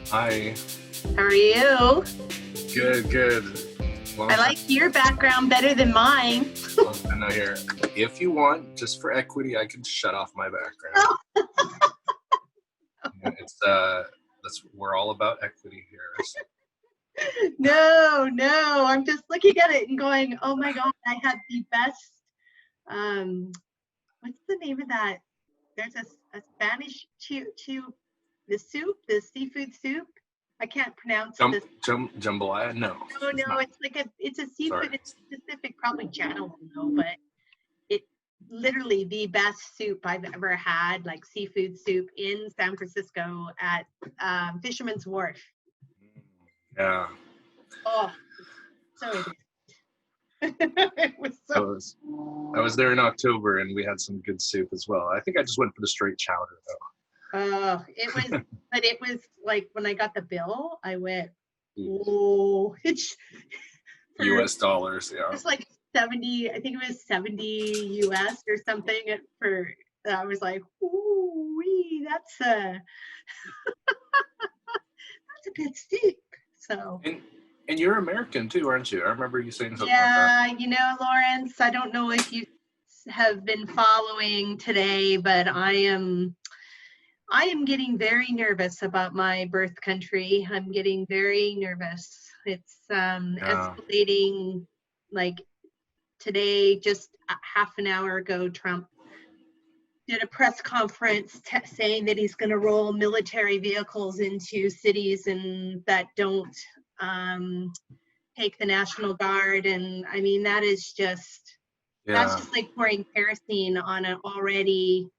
Hi. How are you? Good, good. Long I time. like your background better than mine. I know here. If you want, just for equity, I can shut off my background. Yeah, we're all about equity here. So. No, I'm just looking at it and going, oh my God, I had the best, what's the name of that? There's a Spanish the seafood soup. I can't pronounce this. Jambalaya? No. No, it's a seafood. It's specific, probably Jana will know, but it literally the best soup I've ever had, like seafood soup in San Francisco at Fisherman's Wharf. Yeah. Oh, so good. It was so. I was there in October and we had some good soup as well. I think I just went for the straight chowder though. But it was like when I got the bill, I went, oh, it's US dollars, yeah. It's like 70, I think it was 70 US or something I was like, ooh wee, that's a good steep. So and you're American too, aren't you? I remember you saying something like that. Lawrence, I don't know if you have been following today, but I am getting very nervous about my birth country. I'm getting very nervous. It's escalating. Like today, just half an hour ago, Trump did a press conference saying that he's going to roll military vehicles into cities and that don't take the National Guard. And I mean, that's just like pouring kerosene on an already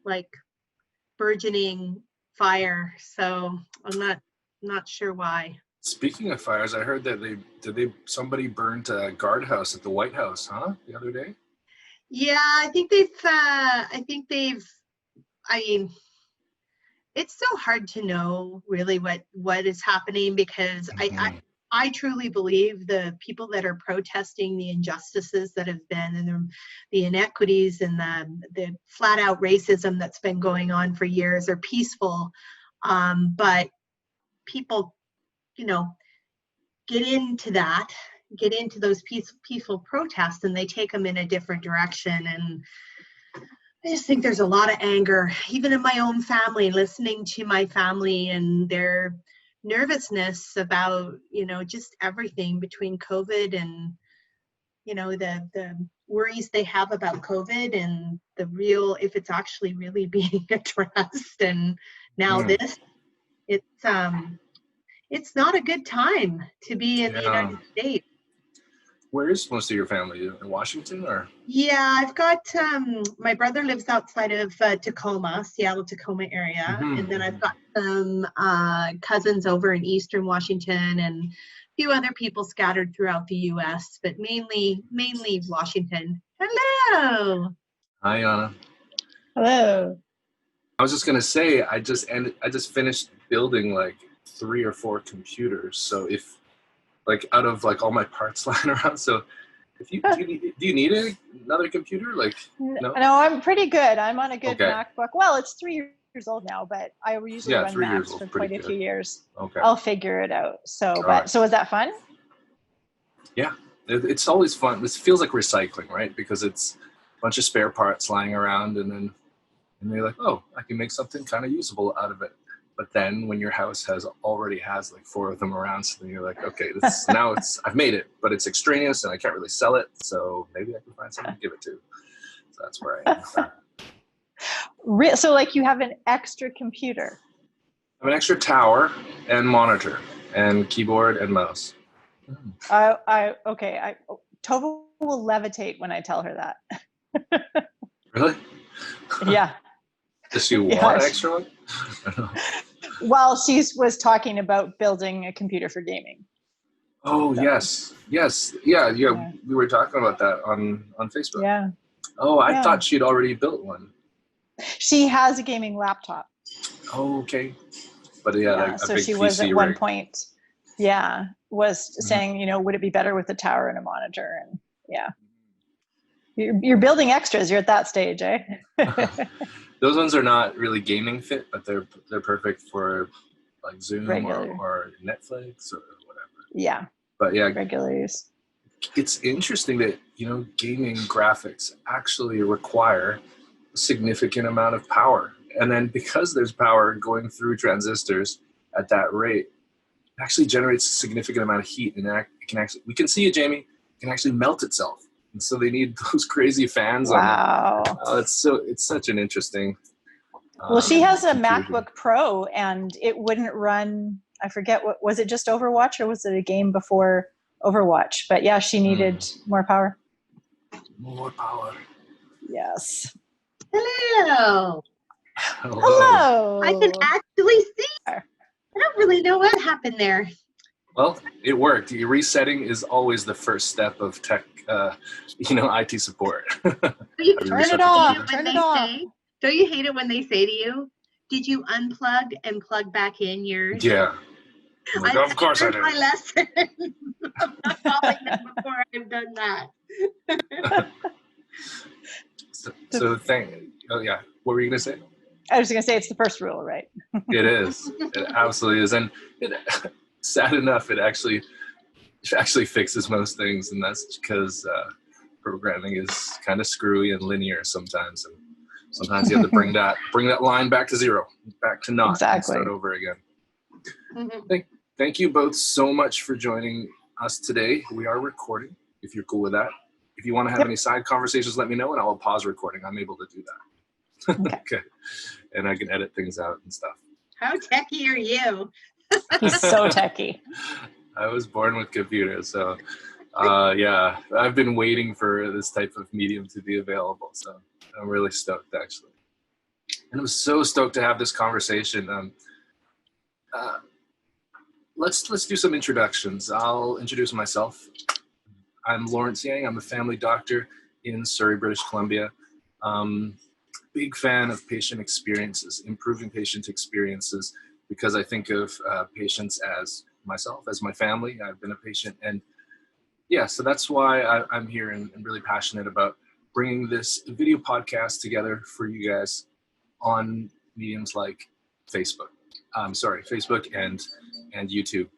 like burgeoning fire. So I'm not sure why. Speaking of fires, I heard that somebody burned a guardhouse at the White House, huh? The other day. Yeah, I mean, it's so hard to know really what is happening because I truly believe the people that are protesting the injustices that have been and the inequities and the flat out racism that's been going on for years are peaceful. But people, get into those peaceful protests and they take them in a different direction. And I just think there's a lot of anger, even in my own family, listening to my family and their nervousness about, just everything between COVID and, the worries they have about COVID and if it's actually really being addressed. And now it's not a good time to be in the United States. Where is most of your family? In Washington or? Yeah, I've got, my brother lives outside of Tacoma, Seattle, Tacoma area. Mm-hmm. And then I've got some cousins over in Eastern Washington and a few other people scattered throughout the U.S., but mainly Washington. Hello. Hi, Jana. Hello. I was just going to say, I just finished building like 3 or 4 computers. So if like out of like all my parts lying around, so if do you need another computer? Like no, I'm pretty good. I'm on a good MacBook. Well, it's 3 years old now, but I usually run Macs for quite a few years. Okay, I'll figure it out. So, so is that fun? Yeah, it's always fun. This feels like recycling, right? Because it's a bunch of spare parts lying around, and you're like, oh, I can make something kind of usable out of it. But then when your house already has like 4 of them around, so then you're like, okay, I've made it, but it's extraneous and I can't really sell it. So maybe I can find someone to give it to. So that's where I am. So like you have an extra computer? I have an extra tower and monitor and keyboard and mouse. Okay. Tova will levitate when I tell her that. Really? Yeah. Does she want an extra one? Well, she was talking about building a computer for gaming. Oh, so. Yes. Yeah. We were talking about that on Facebook. Yeah. Oh, I thought she'd already built one. She has a gaming laptop. Oh, okay. But like so a big she PC was at rig. one point, saying, would it be better with a tower and a monitor? And you're building extras. You're at that stage, eh? Those ones are not really gaming fit, but they're perfect for like Zoom or Netflix or whatever. Yeah. But yeah, regular use. It's interesting that, gaming graphics actually require a significant amount of power. And then because there's power going through transistors at that rate, it actually generates a significant amount of heat. And we can see it, Jamie, it can actually melt itself. And so they need those crazy fans on them. It's such an interesting. Well, she has a MacBook Pro and it wouldn't run, I forget, was it just Overwatch or was it a game before Overwatch? But yeah, she needed more power. More power. Yes. Hello. Hello. I can actually see her. I don't really know what happened there. Well, it worked. Resetting is always the first step of tech, IT support. Turn it off. Turn it off. Don't you hate it when they say to you, did you unplug and plug back in yours? Yeah. Like, of course I did. My lesson. I'm not calling them before I've done that. Oh yeah. What were you going to say? I was going to say it's the first rule, right? It is. It absolutely is. And sad enough, it actually fixes most things. And that's because programming is kind of screwy and linear sometimes. And sometimes you have to bring that line back to zero, back to naught, and start over again. Mm-hmm. Thank you both so much for joining us today. We are recording, if you're cool with that. If you want to have any side conversations, let me know, and I'll pause recording. I'm able to do that. Okay. And I can edit things out and stuff. How techie are you? He's so techie. I was born with computers, so yeah, I've been waiting for this type of medium to be available. So I'm really stoked, actually. And I'm so stoked to have this conversation. Let's do some introductions. I'll introduce myself. I'm Lawrence Yang. I'm a family doctor in Surrey, British Columbia. Big fan of patient experiences, improving patient experiences, because I think of patients as myself, as my family. I've been a patient, and yeah, so that's why I'm here and really passionate about bringing this video podcast together for you guys on mediums like Facebook. Facebook and YouTube.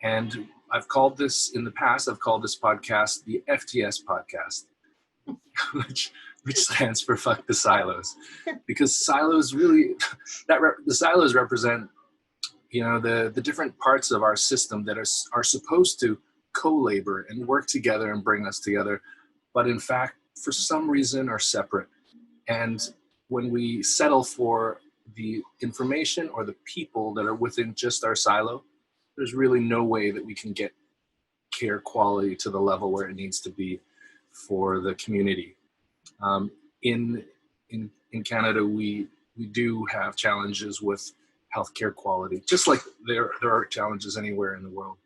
And I've called this in the past, this podcast the FTS podcast, which stands for Fuck the Silos, because silos really, the silos represent, the different parts of our system that are supposed to co-labor and work together and bring us together, but in fact, for some reason are separate. And when we settle for the information or the people that are within just our silo, there's really no way that we can get care quality to the level where it needs to be for the community. In Canada, we do have challenges with healthcare quality, just like there are challenges anywhere in the world.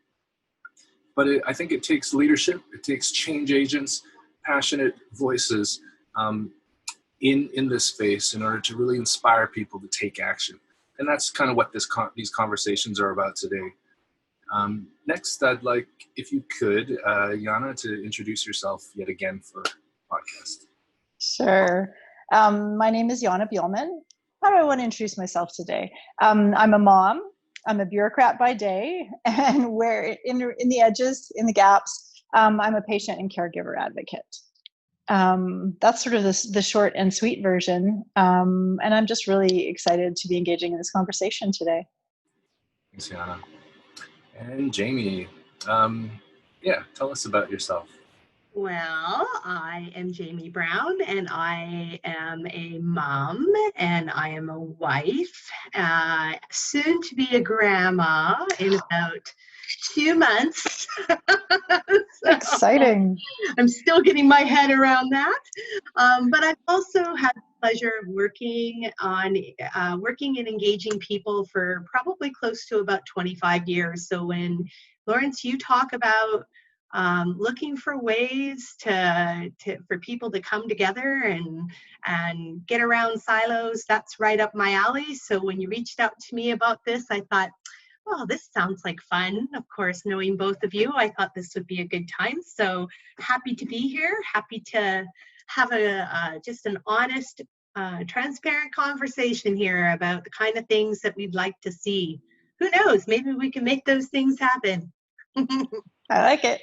But I think it takes leadership, it takes change agents, passionate voices in this space in order to really inspire people to take action. And that's kind of what these conversations are about today. Next, I'd like, if you could, Jana, to introduce yourself yet again for the podcast. Sure. My name is Jana Buhlmann. How do I want to introduce myself today? I'm a mom. I'm a bureaucrat by day, and where in the edges, in the gaps, I'm a patient and caregiver advocate. That's sort of the short and sweet version. And I'm just really excited to be engaging in this conversation today. Thanks, Jana. And Jamie, tell us about yourself. Well, I am Jamie Brown, and I am a mom, and I am a wife, soon to be a grandma in about 2 months. So exciting. I'm still getting my head around that. But I've also had the pleasure of working and engaging people for probably close to about 25 years. So when, Lawrence, you talk about looking for ways for people to come together and get around silos, that's right up my alley. So when you reached out to me about this, I thought, oh, this sounds like fun. Of course, knowing both of you, I thought this would be a good time. So happy to be here. Happy to have just an honest, transparent conversation here about the kind of things that we'd like to see who knows? Maybe we can make those things happen. I like it.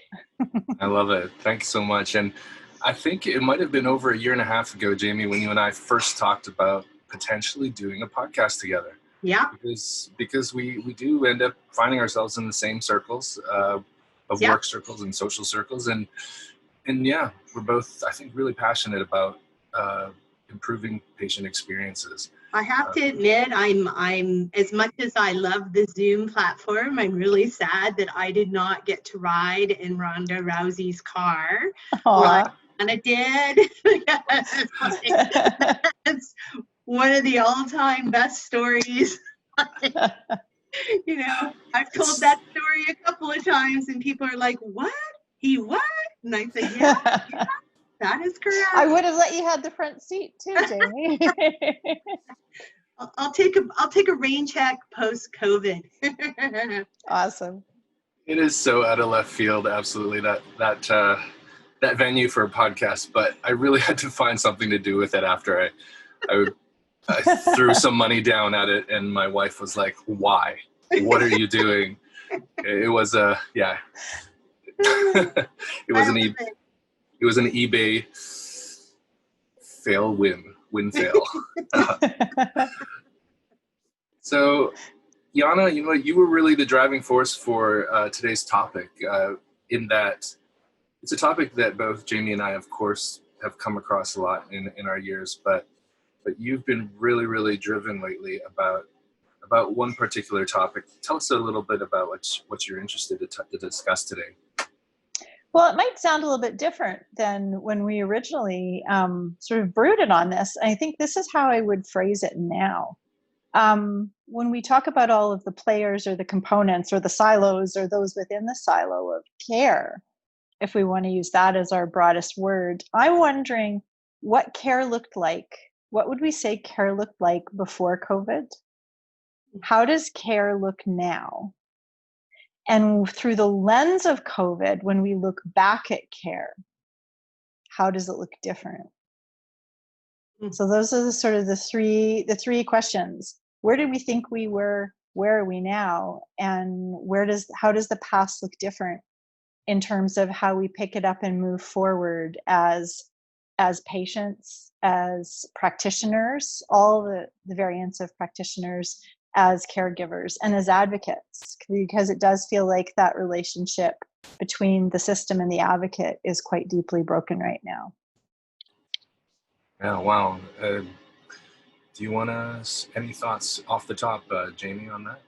I love it. Thanks so much. And I think it might have been over a year and a half ago, Jami, when you and I first talked about potentially doing a podcast together. Yeah. Because we do end up finding ourselves in the same circles of work circles and social circles. And yeah, we're both, I think, really passionate about improving patient experiences. I have to admit, I'm as much as I love the Zoom platform, I'm really sad that I did not get to ride in Ronda Rousey's car. Like Anna did. It's one of the all-time best stories. You know, I've told that story a couple of times, and people are like, "What? He what?" And I said, "Yeah, that is correct." I would have let you have the front seat too, Jami. I'll take a rain check post-COVID. Awesome. It is so out of left field, absolutely, that venue for a podcast. But I really had to find something to do with it after I threw some money down at it, and my wife was like, "Why? What are you doing?" It was it was an eBay fail win fail. So, Jana, you know what? You were really the driving force for today's topic. In that, it's a topic that both Jami and I, of course, have come across a lot in our years, but you've been really, really driven lately about one particular topic. Tell us a little bit about what you're interested to discuss today. Well, it might sound a little bit different than when we originally sort of brooded on this. I think this is how I would phrase it now. When we talk about all of the players or the components or the silos or those within the silo of care, if we want to use that as our broadest word, I'm wondering what care looked like. What would we say care looked like before COVID? How does care look now? And through the lens of COVID, when we look back at care, how does it look different? So those are the three questions. Where did we think we were? Where are we now? And how does the past look different in terms of how we pick it up and move forward as patients, as practitioners, all the variants of practitioners, as caregivers, and as advocates, because it does feel like that relationship between the system and the advocate is quite deeply broken right now. Yeah, wow. Do you want any thoughts off the top, Jami, on that?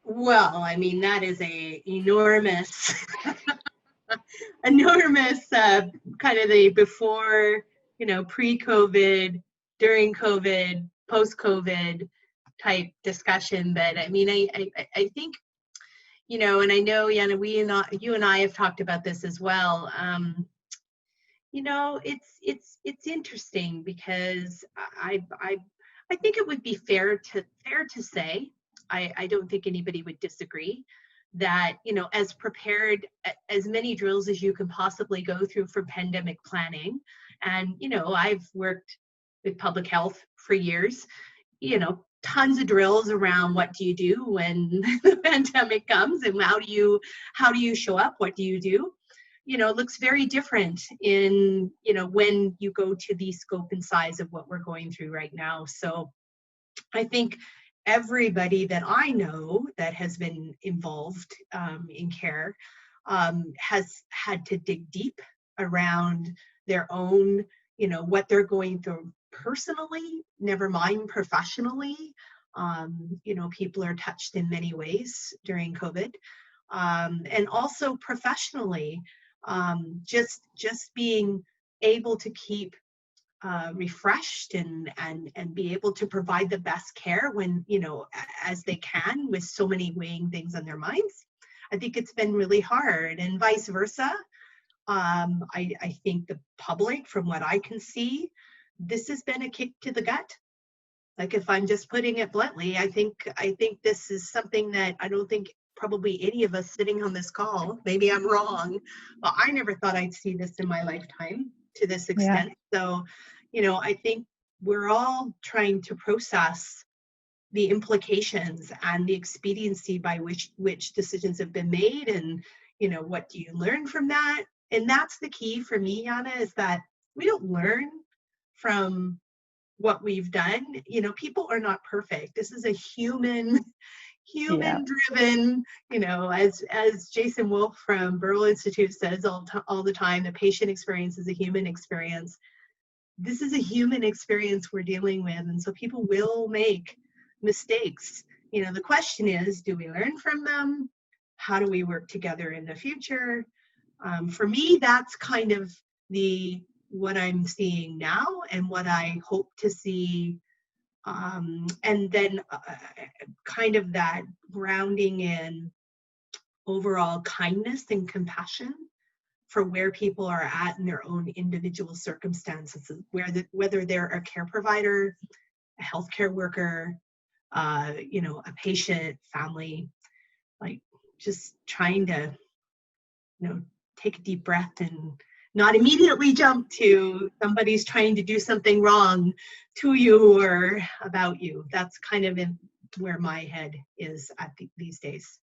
Well, I mean, that is a enormous kind of the before, pre-COVID, during COVID, post-COVID type discussion. But I mean, I think, and I know, Jana, you and I have talked about this as well. It's interesting because I think it would be fair to say, I don't think anybody would disagree that, as prepared, as many drills as you can possibly go through for pandemic planning. And, I've worked with public health for years, tons of drills around what do you do when the pandemic comes and how do you show up? What do you do? It looks very different in, when you go to the scope and size of what we're going through right now. So I think everybody that I know that has been involved in care has had to dig deep around their own, what they're going through personally, never mind professionally. People are touched in many ways during COVID. And also professionally, just being able to keep refreshed and be able to provide the best care when, as they can, with so many weighing things on their minds. I think it's been really hard, and vice versa. I think the public, from what I can see, this has been a kick to the gut. Like, if I'm just putting it bluntly, I think this is something that I don't think probably any of us sitting on this call, maybe I'm wrong, but I never thought I'd see this in my lifetime to this extent. Yeah. So, I think we're all trying to process the implications and the expediency by which decisions have been made, and what do you learn from that? And that's the key for me, Jana, is that we don't learn from what we've done. People are not perfect. This is a human driven, as Jason Wolf from Burrell Institute says all the time, the patient experience is a human experience. This is a human experience we're dealing with, and so people will make mistakes. The question is, do we learn from them? How do we work together in the future? For me, that's kind of what I'm seeing now, and what I hope to see. And then kind of that grounding in overall kindness and compassion for where people are at in their own individual circumstances, whether they're a care provider, a healthcare worker, a patient, family, like just trying to, take a deep breath and not immediately jump to somebody's trying to do something wrong to you or about you. That's kind of where my head is at these days.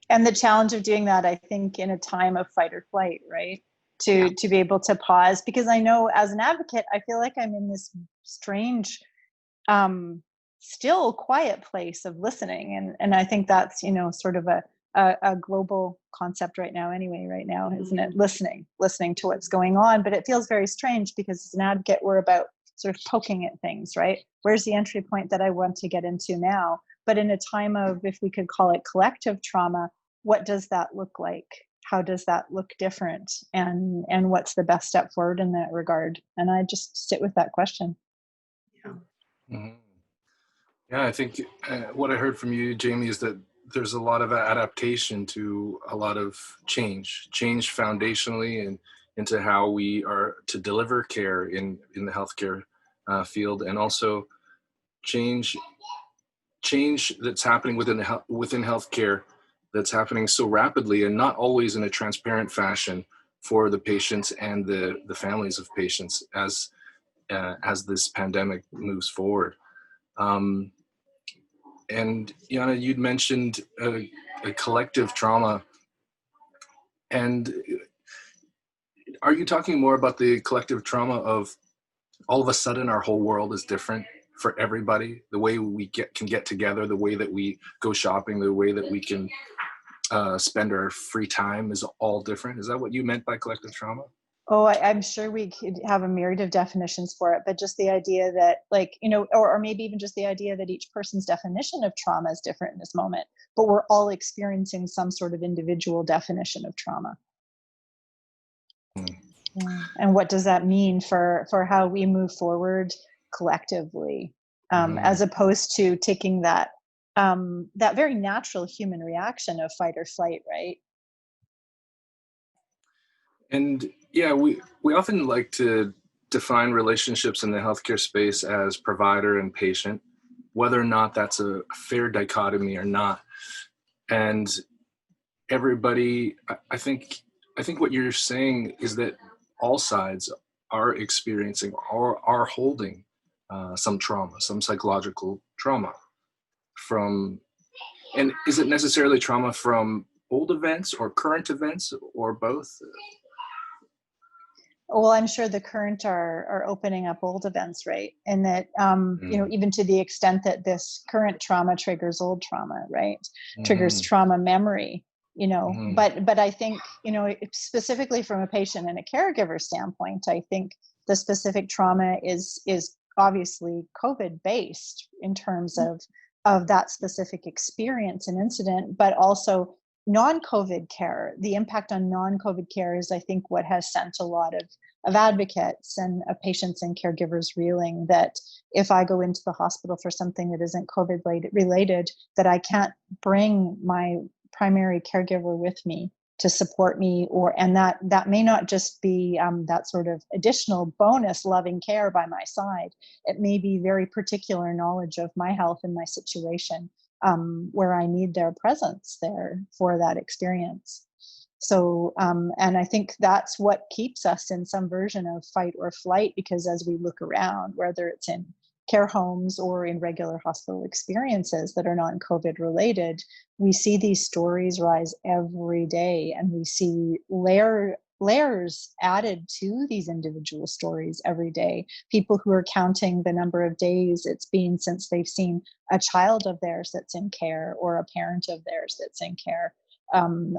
And the challenge of doing that, I think, in a time of fight or flight, right? To be able to pause, because I know as an advocate, I feel like I'm in this strange, still quiet place of listening. And I think that's, sort of a global concept right now, isn't it? Listening to what's going on. But it feels very strange because as an advocate, we're about sort of poking at things, right? Where's the entry point that I want to get into now? But in a time of, if we could call it collective trauma, what does that look like? How does that look different? And what's the best step forward in that regard? And I just sit with that question. Yeah. Mm-hmm. Yeah, I think what I heard from you, Jami, is that there's a lot of adaptation to a lot of change foundationally and into how we are to deliver care in the healthcare field, and also change that's happening within healthcare that's happening so rapidly and not always in a transparent fashion for the patients and the families of patients as this pandemic moves forward. And Jana, you'd mentioned a collective trauma, and are you talking more about the collective trauma of all of a sudden our whole world is different for everybody? The way we can get together, the way that we go shopping, the way that we can spend our free time is all different. Is that what you meant by collective trauma? Oh, I'm sure we could have a myriad of definitions for it, but just the idea that, like, or maybe even just the idea that each person's definition of trauma is different in this moment, but we're all experiencing some sort of individual definition of trauma. Yeah. And what does that mean for how we move forward collectively, as opposed to taking that very natural human reaction of fight or flight, right? And yeah, we often like to define relationships in the healthcare space as provider and patient, whether or not that's a fair dichotomy or not. And everybody, I think what you're saying is that all sides are experiencing or are holding some trauma, some psychological trauma and is it necessarily trauma from old events or current events or both? Well, I'm sure the current are opening up old events, right? And that, even to the extent that this current trauma triggers old trauma, right? Triggers trauma memory, but I think, specifically from a patient and a caregiver standpoint, I think the specific trauma is obviously COVID based in terms of that specific experience and incident, but also non-COVID care. The impact on non-COVID care is, I think, what has sent a lot of advocates and of patients and caregivers reeling, that if I go into the hospital for something that isn't COVID related, that I can't bring my primary caregiver with me to support me, and that may not just be that sort of additional bonus loving care by my side. It may be very particular knowledge of my health and my situation, where I need their presence there for that experience. So, and I think that's what keeps us in some version of fight or flight, because as we look around, whether it's in care homes or in regular hospital experiences that are not COVID related, we see these stories rise every day, and we see layers added to these individual stories every day. People who are counting the number of days it's been since they've seen a child of theirs that's in care, or a parent of theirs that's in care,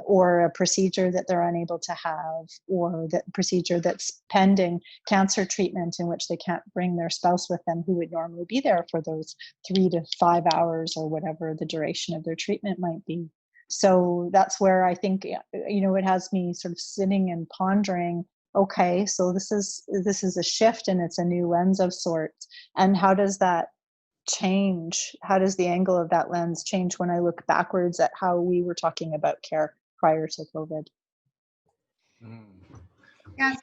or a procedure that they're unable to have, or that procedure that's pending cancer treatment in which they can't bring their spouse with them who would normally be there for those 3 to 5 hours or whatever the duration of their treatment might be. So that's where I think, it has me sort of sitting and pondering, okay, so this is a shift, and it's a new lens of sorts. And how does that change? How does the angle of that lens change when I look backwards at how we were talking about care prior to COVID? Yes.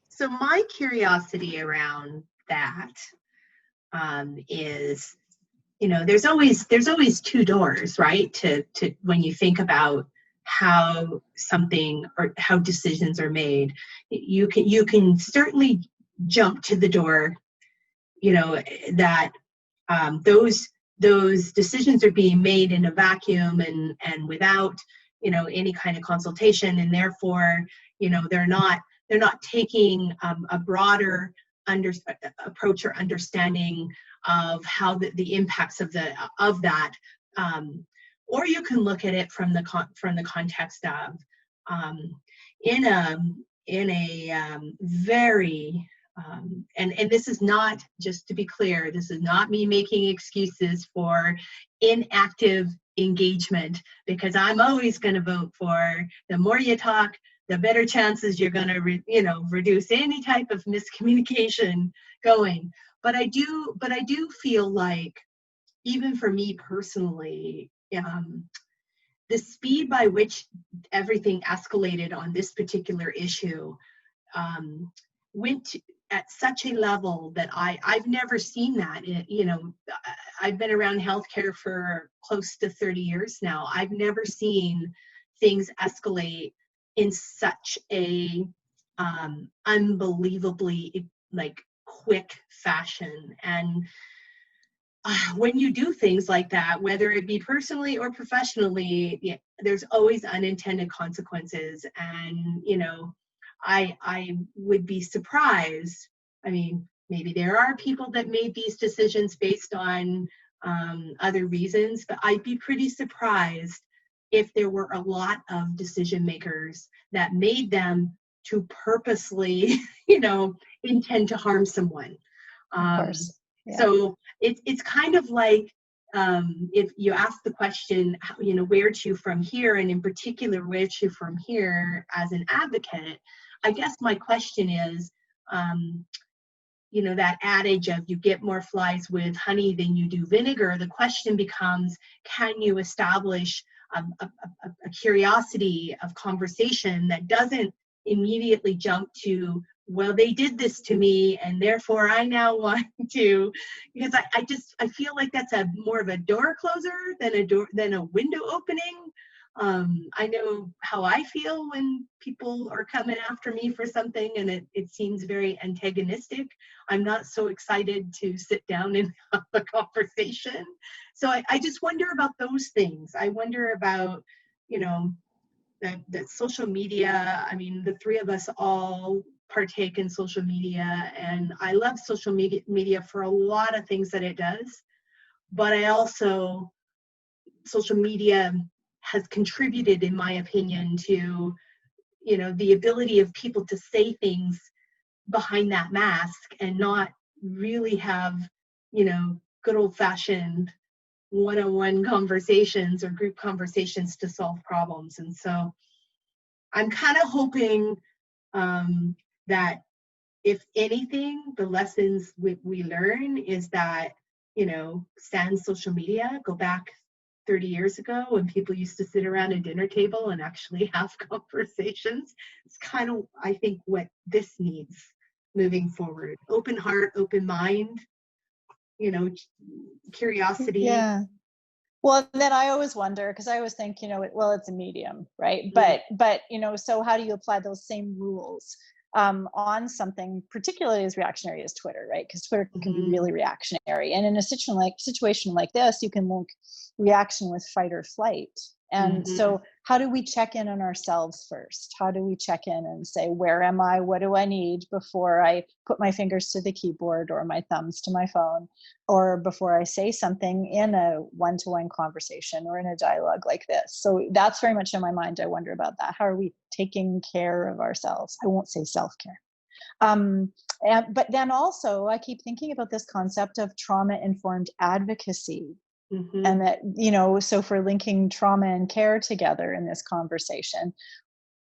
So my curiosity around that is, there's always two doors, right? To when you think about how something or how decisions are made, you can certainly jump to the door, that those decisions are being made in a vacuum and without any kind of consultation, and therefore they're not taking a broader approach or understanding of how the impacts of that, or you can look at it from the context of in a very and this is not, just to be clear, this is not me making excuses for inactive engagement, because I'm always going to vote for the more you talk, the better chances you're going to reduce any type of miscommunication going. But I do feel like, even for me personally, the speed by which everything escalated on this particular issue went at such a level that I've never seen that. I've been around healthcare for close to 30 years now. I've never seen things escalate in such a unbelievably quick fashion. And when you do things like that, whether it be personally or professionally, there's always unintended consequences. And I would be surprised. I mean, maybe there are people that made these decisions based on other reasons, but I'd be pretty surprised if there were a lot of decision makers that made them to purposely, intend to harm someone. Of course. Yeah. So it's kind of like, if you ask the question, where to from here, and in particular, where to from here as an advocate, I guess my question is, that adage of you get more flies with honey than you do vinegar. The question becomes, can you establish a curiosity of conversation that doesn't immediately jump to, well, they did this to me, and therefore I now want to, because I feel like that's more of a door closer than a window opening. I know how I feel when people are coming after me for something, and it seems very antagonistic. I'm not so excited to sit down and have a conversation. So I just wonder about those things. I wonder about, that social media. I mean, the three of us all partake in social media, and I love social media for a lot of things that it does. But social media has contributed, in my opinion, to, the ability of people to say things behind that mask and not really have, good old-fashioned one-on-one conversations or group conversations to solve problems. And so I'm kind of hoping that, if anything, the lessons we learn is that, sans social media, go back 30 years ago when people used to sit around a dinner table and actually have conversations. It's kind of, I think, what this needs moving forward. Open heart, open mind, curiosity. Yeah. Well, then I always wonder, because I always think, well, it's a medium, right? But so how do you apply those same rules on something particularly as reactionary as Twitter, right? Because Twitter can be really reactionary. And in a situation like this, you can link reaction with fight or flight. And so how do we check in on ourselves first? How do we check in and say, where am I? What do I need before I put my fingers to the keyboard or my thumbs to my phone, or before I say something in a one-to-one conversation or in a dialogue like this? So that's very much in my mind. I wonder about that. How are we taking care of ourselves? I won't say self-care. But then also I keep thinking about this concept of trauma-informed advocacy. And that, so if we're linking trauma and care together in this conversation.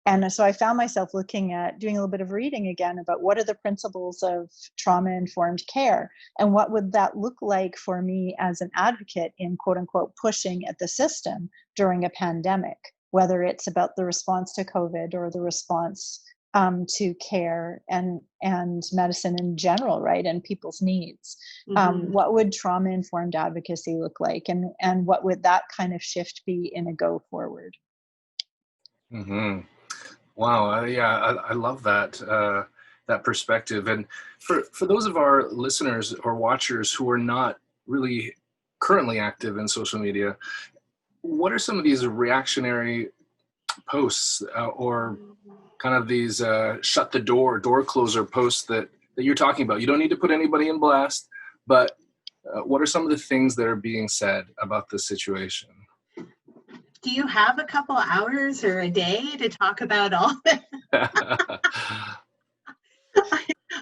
And so I found myself doing a little bit of reading again about what are the principles of trauma-informed care, and what would that look like for me as an advocate in quote unquote pushing at the system during a pandemic, whether it's about the response to COVID or the response to care and medicine in general, right, and people's needs. What would trauma-informed advocacy look like, and what would that kind of shift be in a go forward? Wow, I love that that perspective. And for those of our listeners or watchers who are not really currently active in social media, what are some of these reactionary posts or kind of these shut the door closer posts that you're talking about? You don't need to put anybody in blast, but what are some of the things that are being said about this situation? Do you have a couple hours or a day to talk about all that?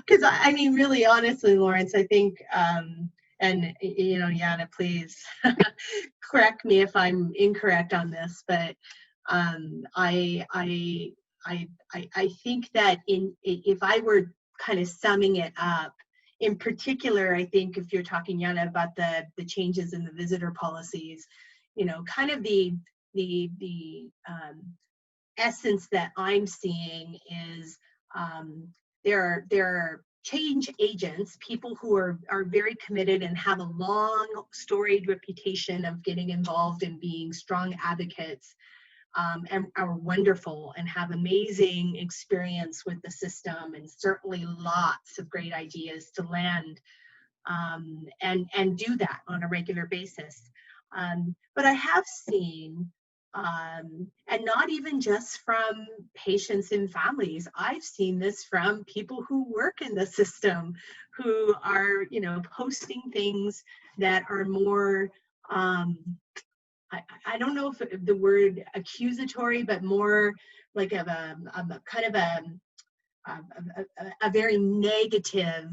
Because I mean, really, honestly, Lawrence, I think, and Jana, please correct me if I'm incorrect on this, but I think that if I were kind of summing it up, in particular, I think if you're talking, Jana, about the changes in the visitor policies, kind of the essence that I'm seeing is there are change agents, people who are very committed and have a long storied reputation of getting involved and being strong advocates, and are wonderful and have amazing experience with the system, and certainly lots of great ideas to land and do that on a regular basis. But I have seen, and not even just from patients and families, I've seen this from people who work in the system, who are, posting things that are more, I don't know if the word accusatory, but more like of a kind of a very negative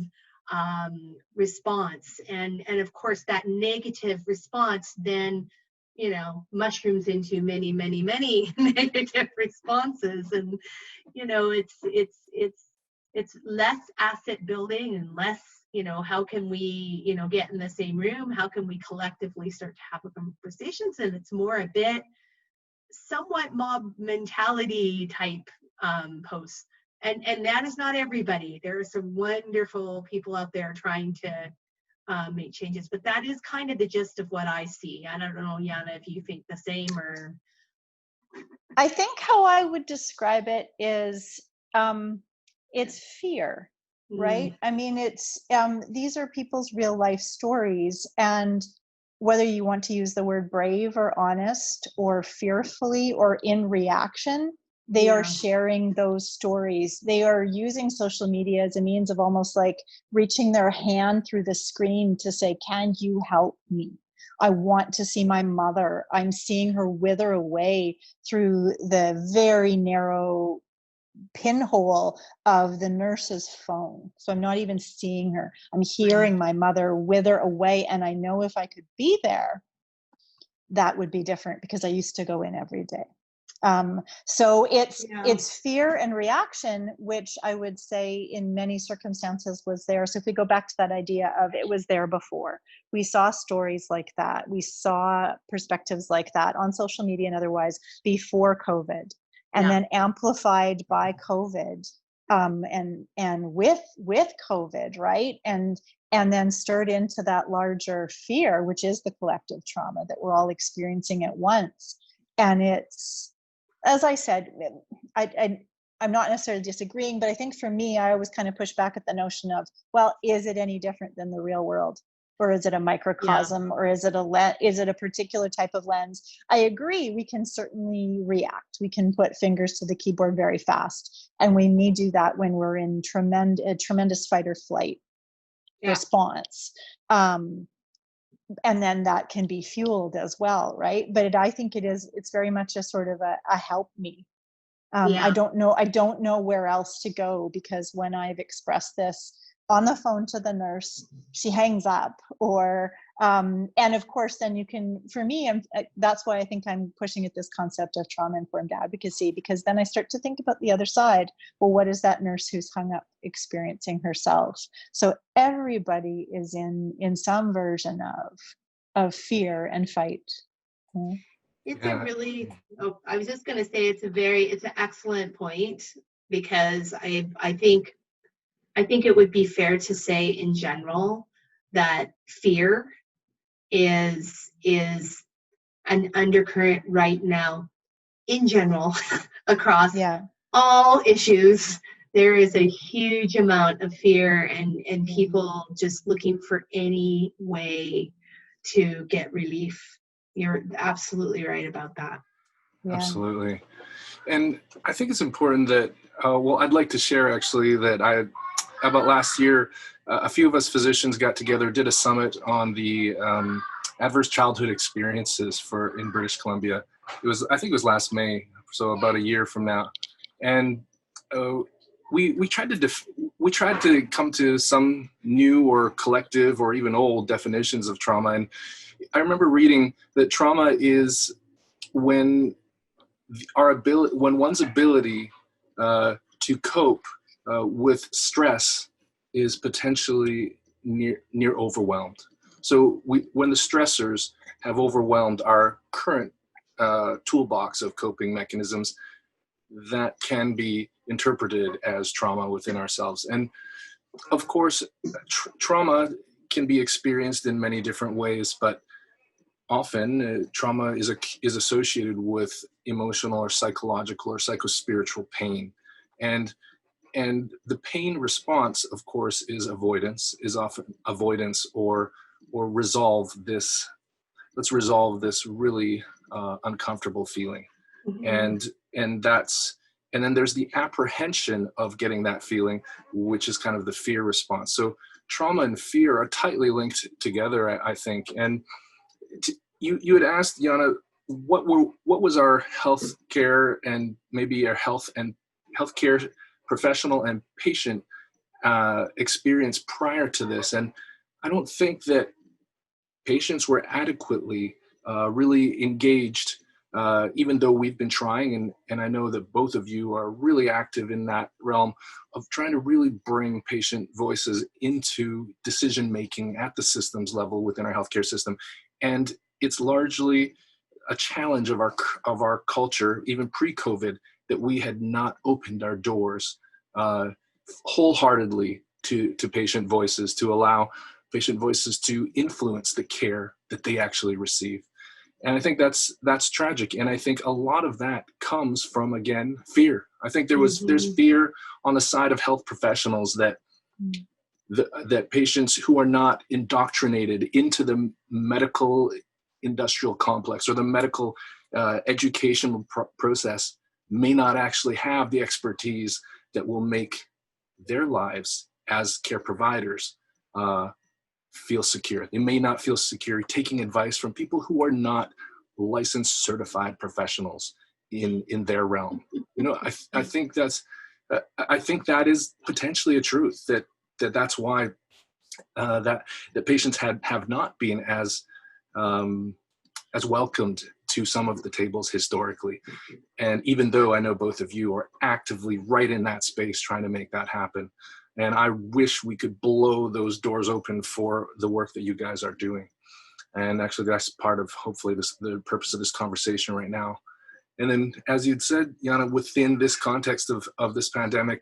response, and of course that negative response then mushrooms into many negative responses, and it's less asset building and less how can we get in the same room, how can we collectively start to have conversations, and it's more a bit somewhat mob mentality type posts. And that is not everybody. There are some wonderful people out there trying to make changes, but that is kind of the gist of what I see. I don't know, Jana, if you think the same or. I think how I would describe it is it's fear, right? I mean, it's these are people's real life stories, and whether you want to use the word brave or honest or fearfully or in reaction, they are sharing those stories. They are using social media as a means of almost like reaching their hand through the screen to say, can you help me? I want to see my mother. I'm seeing her wither away through the very narrow pinhole of the nurse's phone. So I'm not even seeing her. I'm hearing my mother wither away. And I know if I could be there, that would be different, because I used to go in every day. So it's fear and reaction, which I would say in many circumstances was there. So if we go back to that idea of it was there before, we saw stories like that. We saw perspectives like that on social media and otherwise before COVID, and then amplified by COVID, and with COVID, right? And then stirred into that larger fear, which is the collective trauma that we're all experiencing at once. And it's, as I said, I'm not necessarily disagreeing, but I think for me, I always kind of push back at the notion of, well, is it any different than the real world? Or is it a microcosm, or is it a particular type of lens? I agree, we can certainly react. We can put fingers to the keyboard very fast. And we may do that when we're in tremendous fight or flight response. And then that can be fueled as well, right? But I think it's very much a sort of a help me. I don't know where else to go, because when I've expressed this on the phone to the nurse, she hangs up, or and of course then you can, for me, that's why I think I'm pushing at this concept of trauma-informed advocacy, because then I start to think about the other side. Well, what is that nurse who's hung up experiencing herself? So everybody is in some version of fear and fight. It's a really, I was just going to say, it's an excellent point, because I think it would be fair to say in general that fear is an undercurrent right now in general across all issues. There is a huge amount of fear and people just looking for any way to get relief. You're absolutely right about that. Yeah. Absolutely. And I think it's important that, well, I'd like to share actually that about last year, a few of us physicians got together, did a summit on the adverse childhood experiences in British Columbia. I think it was last May, so about a year from now. And we tried to come to some new or collective or even old definitions of trauma. And I remember reading that trauma is when one's ability to cope with stress is potentially near overwhelmed. So when the stressors have overwhelmed our current toolbox of coping mechanisms, that can be interpreted as trauma within ourselves. And of course, trauma can be experienced in many different ways, but often trauma is associated with emotional or psychological or psychospiritual pain. And the pain response, of course, is often avoidance or let's resolve this really uncomfortable feeling. Mm-hmm. And then there's the apprehension of getting that feeling, which is kind of the fear response. So trauma and fear are tightly linked together, I think. And you had asked, Jana, what was our healthcare and maybe our healthcare professional and patient experience prior to this? And I don't think that patients were adequately really engaged, even though we've been trying, and I know that both of you are really active in that realm of trying to really bring patient voices into decision-making at the systems level within our healthcare system. And it's largely a challenge of our culture, even pre-COVID, that we had not opened our doors wholeheartedly to patient voices, to allow patient voices to influence the care that they actually receive. And I think that's tragic. And I think a lot of that comes from, again, fear. I think there's fear on the side of health professionals that that patients who are not indoctrinated into the medical industrial complex or the medical educational process may not actually have the expertise that will make their lives as care providers feel secure. They may not feel secure taking advice from people who are not licensed, certified professionals in their realm. You know, I think that is potentially a truth that's why that patients have not been as welcomed to some of the tables historically. And even though I know both of you are actively right in that space trying to make that happen, and I wish we could blow those doors open for the work that you guys are doing. And actually that's part of hopefully the purpose of this conversation right now. And then, as you'd said, Jana, within this context of this pandemic,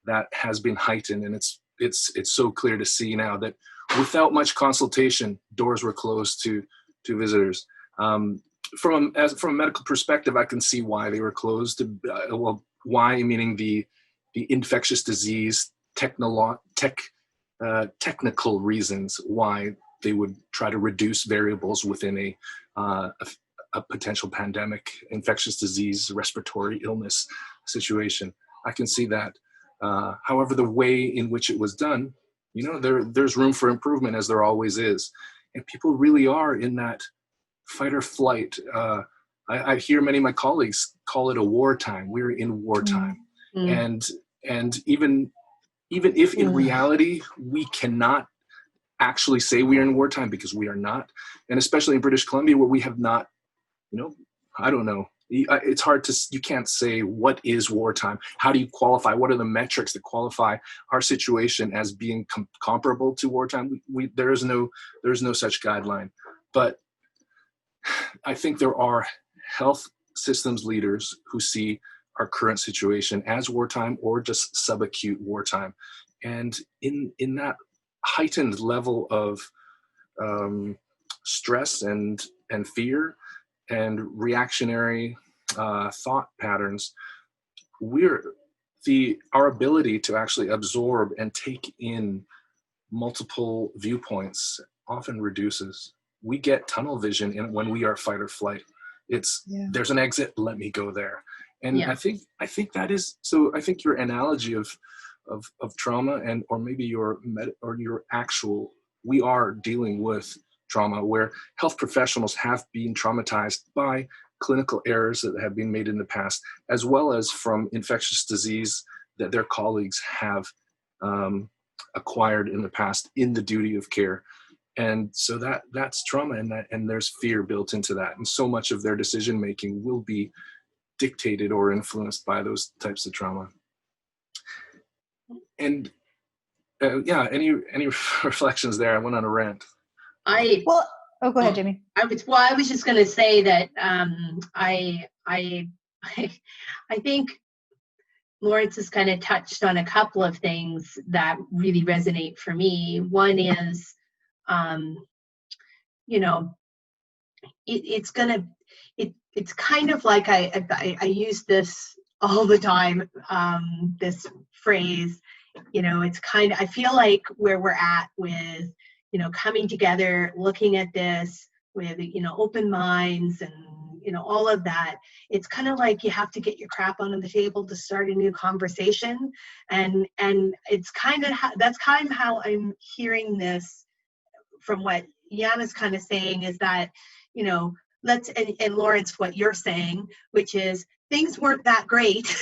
that has been heightened, and it's so clear to see now that without much consultation, doors were closed to visitors. From a medical perspective, I can see why they were closed. why, meaning the infectious disease technical reasons why they would try to reduce variables within a potential pandemic, infectious disease, respiratory illness situation. I can see that. However, the way in which it was done, there's room for improvement, as there always is. And people really are in that fight or flight. I hear many of my colleagues call it a wartime. We're in wartime. And even if in reality we cannot actually say we are in wartime, because we are not, and especially in British Columbia, where we have not, I don't know. It's hard you can't say what is wartime. How do you qualify? What are the metrics that qualify our situation as being comparable to wartime? There's no such guideline. But I think there are health systems leaders who see our current situation as wartime or just subacute wartime. And in that heightened level of stress and fear and reactionary thought patterns, our ability to actually absorb and take in multiple viewpoints often reduces. We get tunnel vision when we are fight or flight. There's an exit, let me go there. And I think that is, so I think your analogy of trauma or maybe your actual, we are dealing with trauma where health professionals have been traumatized by clinical errors that have been made in the past, as well as from infectious disease that their colleagues have acquired in the past in the duty of care. And so that's trauma, and there's fear built into that. And so much of their decision making will be dictated or influenced by those types of trauma. And any reflections there? I went on a rant. Go ahead, Jami. I was just going to say that I think Lawrence has kind of touched on a couple of things that really resonate for me. One is, it's kind of like I use this all the time, this phrase, it's kind of, I feel like where we're at with, coming together, looking at this with, open minds and, all of that, it's kind of like you have to get your crap onto the table to start a new conversation. And it's kind of, that's kind of how I'm hearing this from what Jana's kind of saying, is that, and Lawrence, what you're saying, which is things weren't that great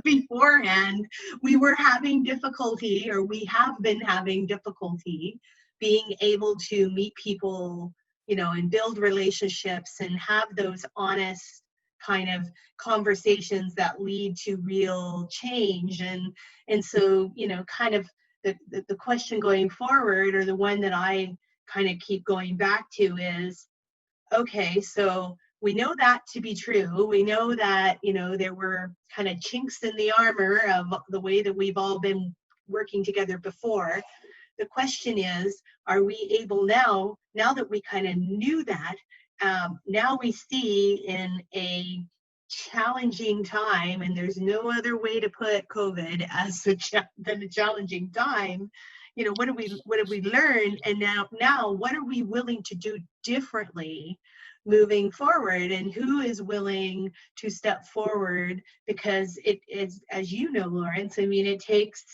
beforehand. We were having difficulty, or we have been having difficulty being able to meet people, and build relationships and have those honest kind of conversations that lead to real change. And so, kind of the question going forward, or the one that I kind of keep going back to, is, okay, so we know that to be true. We know that, there were kind of chinks in the armor of the way that we've all been working together before. The question is, are we able now that we kind of knew that, now we see in a challenging time, and there's no other way to put COVID than a challenging time, what have we learned? And now what are we willing to do differently moving forward, and who is willing to step forward? Because it is, as you know, Lawrence, I mean, it takes,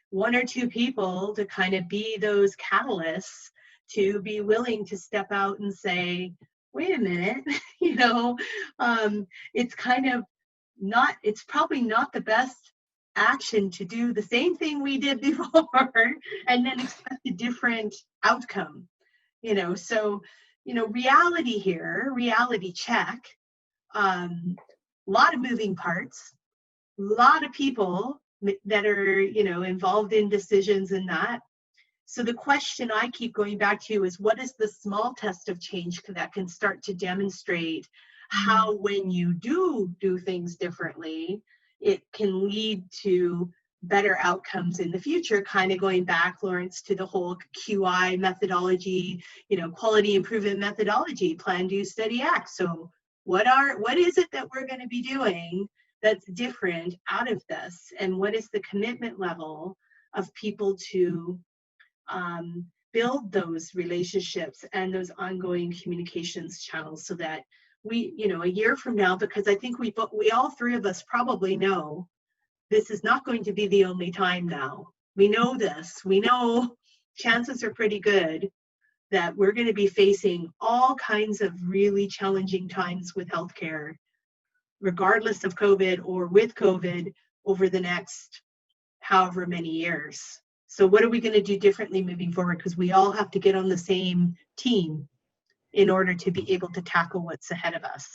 one or two people to kind of be those catalysts to be willing to step out and say, wait a minute, it's kind of not, it's probably not the best action to do the same thing we did before and then expect a different outcome, so, reality here, reality check, lot of moving parts, a lot of people that are, involved in decisions and that. So the question I keep going back to is, what is the small test of change that can start to demonstrate how, when you do things differently, it can lead to better outcomes in the future? Kind of going back, Lawrence, to the whole QI methodology, quality improvement methodology, plan, do, study, act. So what is it that we're going to be doing that's different out of this? And what is the commitment level of people to build those relationships and those ongoing communications channels, so that we, a year from now, because I think we all three of us probably know this is not going to be the only time now. We know this. We know chances are pretty good that we're going to be facing all kinds of really challenging times with healthcare, regardless of COVID or with COVID, over the next however many years. So what are we going to do differently moving forward? Because we all have to get on the same team in order to be able to tackle what's ahead of us.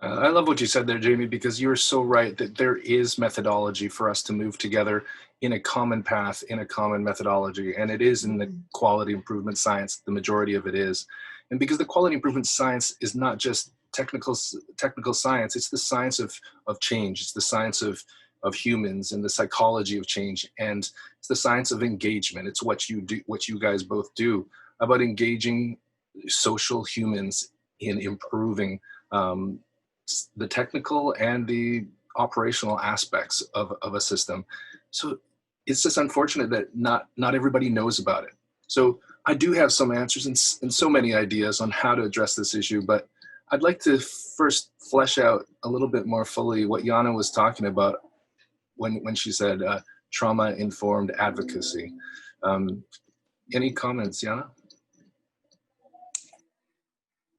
I love what you said there, Jamie, because you're so right that there is methodology for us to move together in a common path, in a common methodology. And it is in the quality improvement science, the majority of it is. And because the quality improvement science is not just technical science, it's the science of change. It's the science of humans and the psychology of change. And it's the science of engagement. It's what you do, what you guys both do about engaging social humans in improving the technical and the operational aspects of a system. So it's just unfortunate that not everybody knows about it. So I do have some answers and so many ideas on how to address this issue, but I'd like to first flesh out a little bit more fully what Jana was talking about when she said trauma-informed advocacy. Any comments, Jana?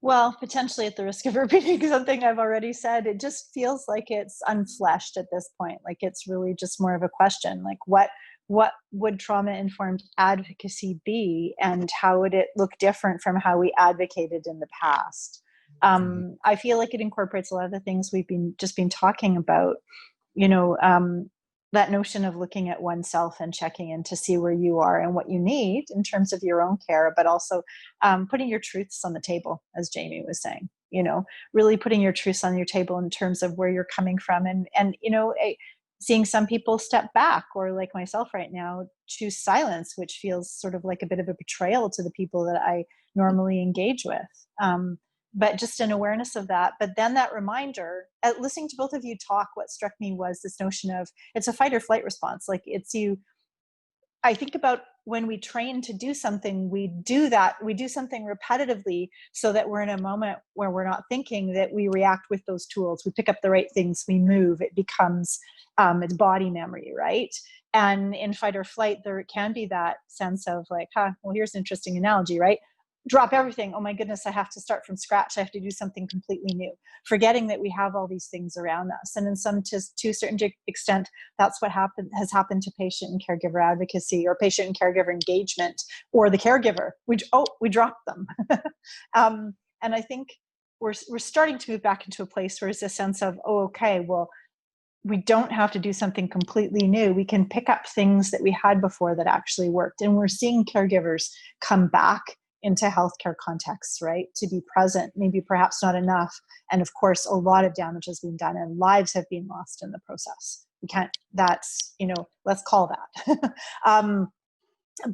Well, potentially at the risk of repeating something I've already said, it just feels like it's unfleshed at this point. Like it's really just more of a question, like what would trauma-informed advocacy be, and how would it look different from how we advocated in the past? I feel like it incorporates a lot of the things we've been talking about, that notion of looking at oneself and checking in to see where you are and what you need in terms of your own care, but also putting your truths on the table, as Jamie was saying, really putting your truths on your table in terms of where you're coming from, and seeing some people step back, or like myself right now, choose silence, which feels sort of like a bit of a betrayal to the people that I normally engage with. But just an awareness of that. But then that reminder, listening to both of you talk, what struck me was this notion of it's a fight or flight response. Like I think about when we train to do something, we do something repetitively so that we're in a moment where we're not thinking, that we react with those tools. We pick up the right things, we move, it becomes, it's body memory, right? And in fight or flight, there can be that sense of like, well, here's an interesting analogy, right? Drop everything. Oh my goodness, I have to start from scratch. I have to do something completely new, forgetting that we have all these things around us. And in to a certain extent, that's what has happened to patient and caregiver advocacy, or patient and caregiver engagement, or the caregiver. We dropped them. And I think we're starting to move back into a place where it's a sense of, okay, well, we don't have to do something completely new. We can pick up things that we had before that actually worked. And we're seeing caregivers come back into healthcare contexts, right? To be present, maybe perhaps not enough. And of course, a lot of damage has been done and lives have been lost in the process. Let's call that.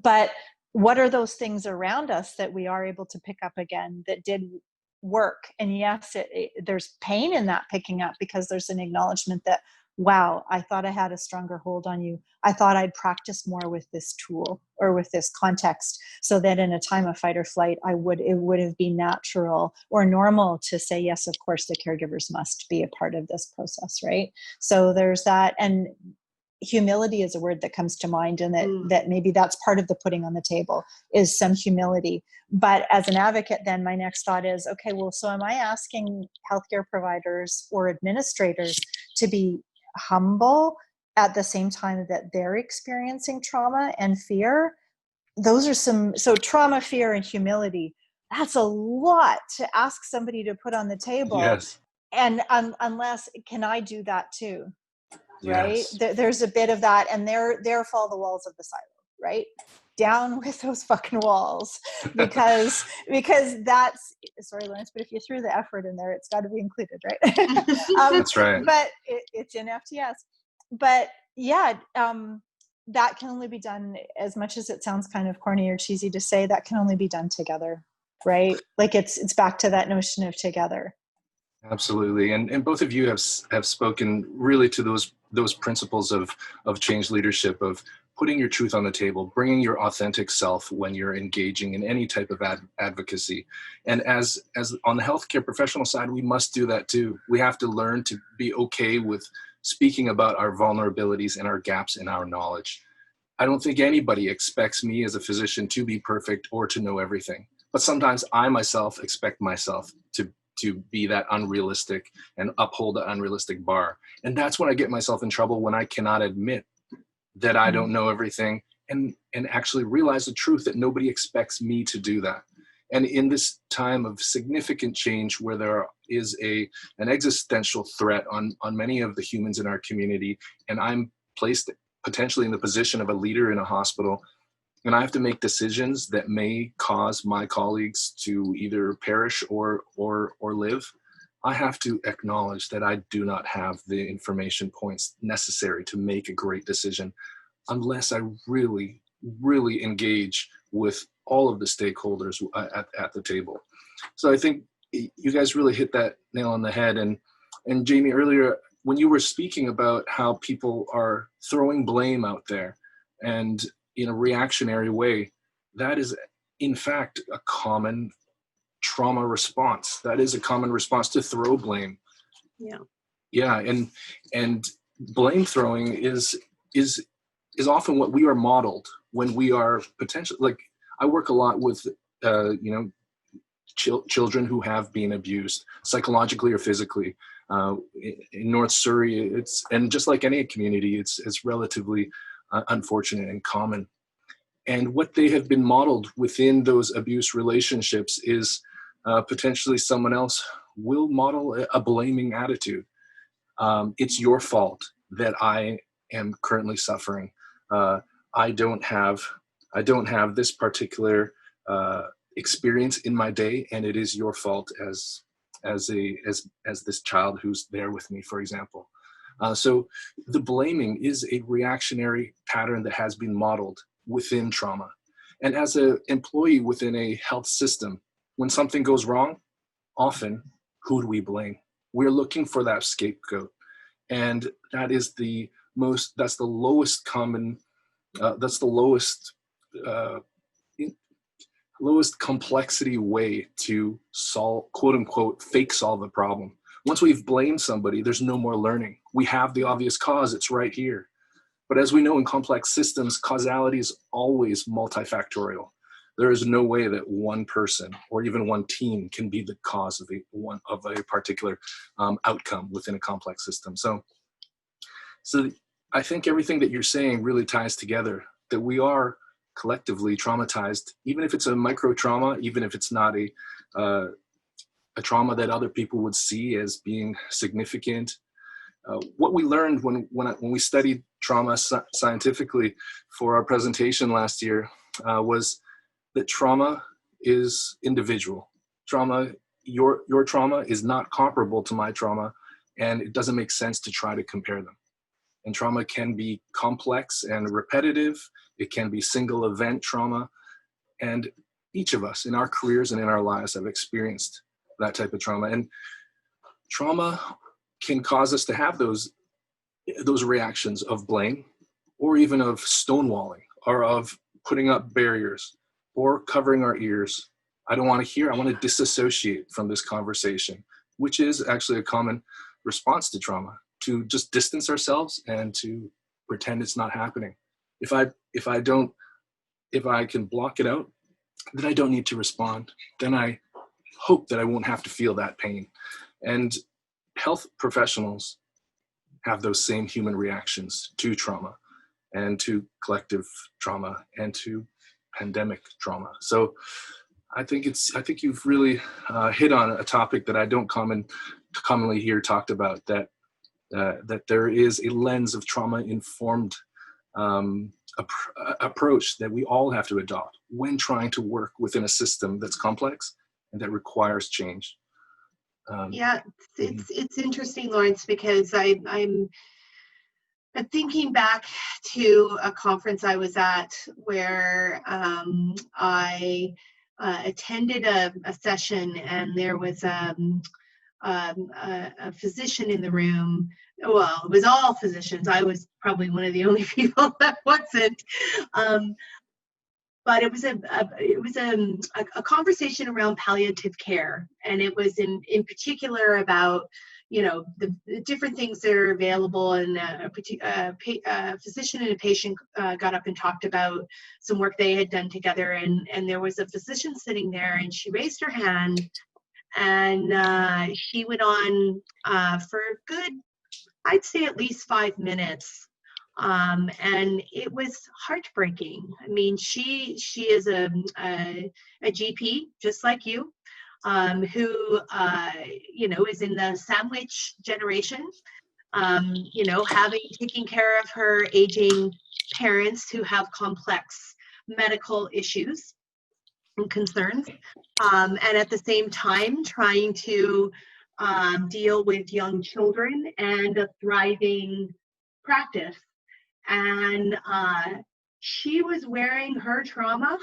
But what are those things around us that we are able to pick up again that did work? And yes, there's pain in that picking up, because there's an acknowledgement that, wow, I thought I had a stronger hold on you. I thought I'd practice more with this tool or with this context, so that in a time of fight or flight, it would have been natural or normal to say, yes, of course, the caregivers must be a part of this process, right? So there's that. And humility is a word that comes to mind, and that maybe that's part of the putting on the table, is some humility. But as an advocate, then my next thought is, okay, well, so am I asking healthcare providers or administrators to be humble at the same time that they're experiencing trauma and fear? Those are so trauma, fear, and humility, that's a lot to ask somebody to put on the table. Yes. And unless, can I do that too? Right? Yes. There's a bit of that, and there fall the walls of the silo, right? Down with those fucking walls, because that's, sorry, Lance, but if you threw the effort in there, it's got to be included, right? That's right. But it's in FTS. But yeah, that can only be done, as much as it sounds kind of corny or cheesy to say, that can only be done together, right? Like it's back to that notion of together. Absolutely, and both of you have spoken really to those principles of change leadership, of putting your truth on the table, bringing your authentic self when you're engaging in any type of advocacy. And as on the healthcare professional side, we must do that too. We have to learn to be okay with speaking about our vulnerabilities and our gaps in our knowledge. I don't think anybody expects me as a physician to be perfect or to know everything. But sometimes I myself expect myself to be that unrealistic and uphold an unrealistic bar. And that's when I get myself in trouble, when I cannot admit that I don't know everything and actually realize the truth that nobody expects me to do that. And in this time of significant change, where there is an existential threat on many of the humans in our community, and I'm placed potentially in the position of a leader in a hospital, and I have to make decisions that may cause my colleagues to either perish or live, I have to acknowledge that I do not have the information points necessary to make a great decision unless I really, really engage with all of the stakeholders at the table. So I think you guys really hit that nail on the head. And Jami, earlier, when you were speaking about how people are throwing blame out there and in a reactionary way, that is in fact a common trauma response. That is a common response, to throw blame. Yeah, and blame throwing is often what we are modeled when we are potentially, like, I work a lot with children who have been abused psychologically or physically. In North Surrey, and just like any community, it's relatively unfortunate and common. And what they have been modeled within those abuse relationships is potentially someone else will model a blaming attitude. It's your fault that I am currently suffering. I don't have this particular experience in my day, and it is your fault as this child who's there with me, for example. So the blaming is a reactionary pattern that has been modeled within trauma. And as an employee within a health system, when something goes wrong, often, who do we blame? We're looking for that scapegoat. And that is that's the lowest common, that's the lowest complexity way to solve, quote unquote, fake solve a problem. Once we've blamed somebody, there's no more learning. We have the obvious cause, it's right here. But as we know, in complex systems, causality is always multifactorial. There is no way that one person or even one team can be the cause of a particular outcome within a complex system. So I think everything that you're saying really ties together, that we are collectively traumatized, even if it's a micro trauma, even if it's not a trauma that other people would see as being significant. What we learned when we studied trauma scientifically for our presentation last year was that trauma is individual. Your trauma is not comparable to my trauma, and it doesn't make sense to try to compare them. And trauma can be complex and repetitive. It can be single event trauma. And each of us in our careers and in our lives have experienced that type of trauma. And trauma can cause us to have those reactions of blame, or even of stonewalling, or of putting up barriers, or covering our ears. I don't want to hear, I want to disassociate from this conversation, which is actually a common response to trauma, to just distance ourselves and to pretend it's not happening. If I can block it out, then I don't need to respond. Then I hope that I won't have to feel that pain. And health professionals have those same human reactions to trauma, and to collective trauma, and to pandemic trauma. So I think you've really hit on a topic that I don't commonly hear talked about, that there is a lens of trauma-informed approach that we all have to adopt when trying to work within a system that's complex and that requires change. It's interesting, Lawrence, because I'm thinking back to a conference I was at where I attended a session, and there was a physician in the room. Well, it was all physicians. I was probably one of the only people that wasn't. But it was a conversation around palliative care, and it was in particular about, you know, the different things that are available. And a physician and a patient got up and talked about some work they had done together, and there was a physician sitting there, and she raised her hand, and she went on for a good, I'd say at least 5 minutes. And it was heartbreaking. I mean, she is a GP, just like you, who, you know, is in the sandwich generation, you know, taking care of her aging parents who have complex medical issues and concerns, and at the same time trying to deal with young children and a thriving practice. And she was wearing her trauma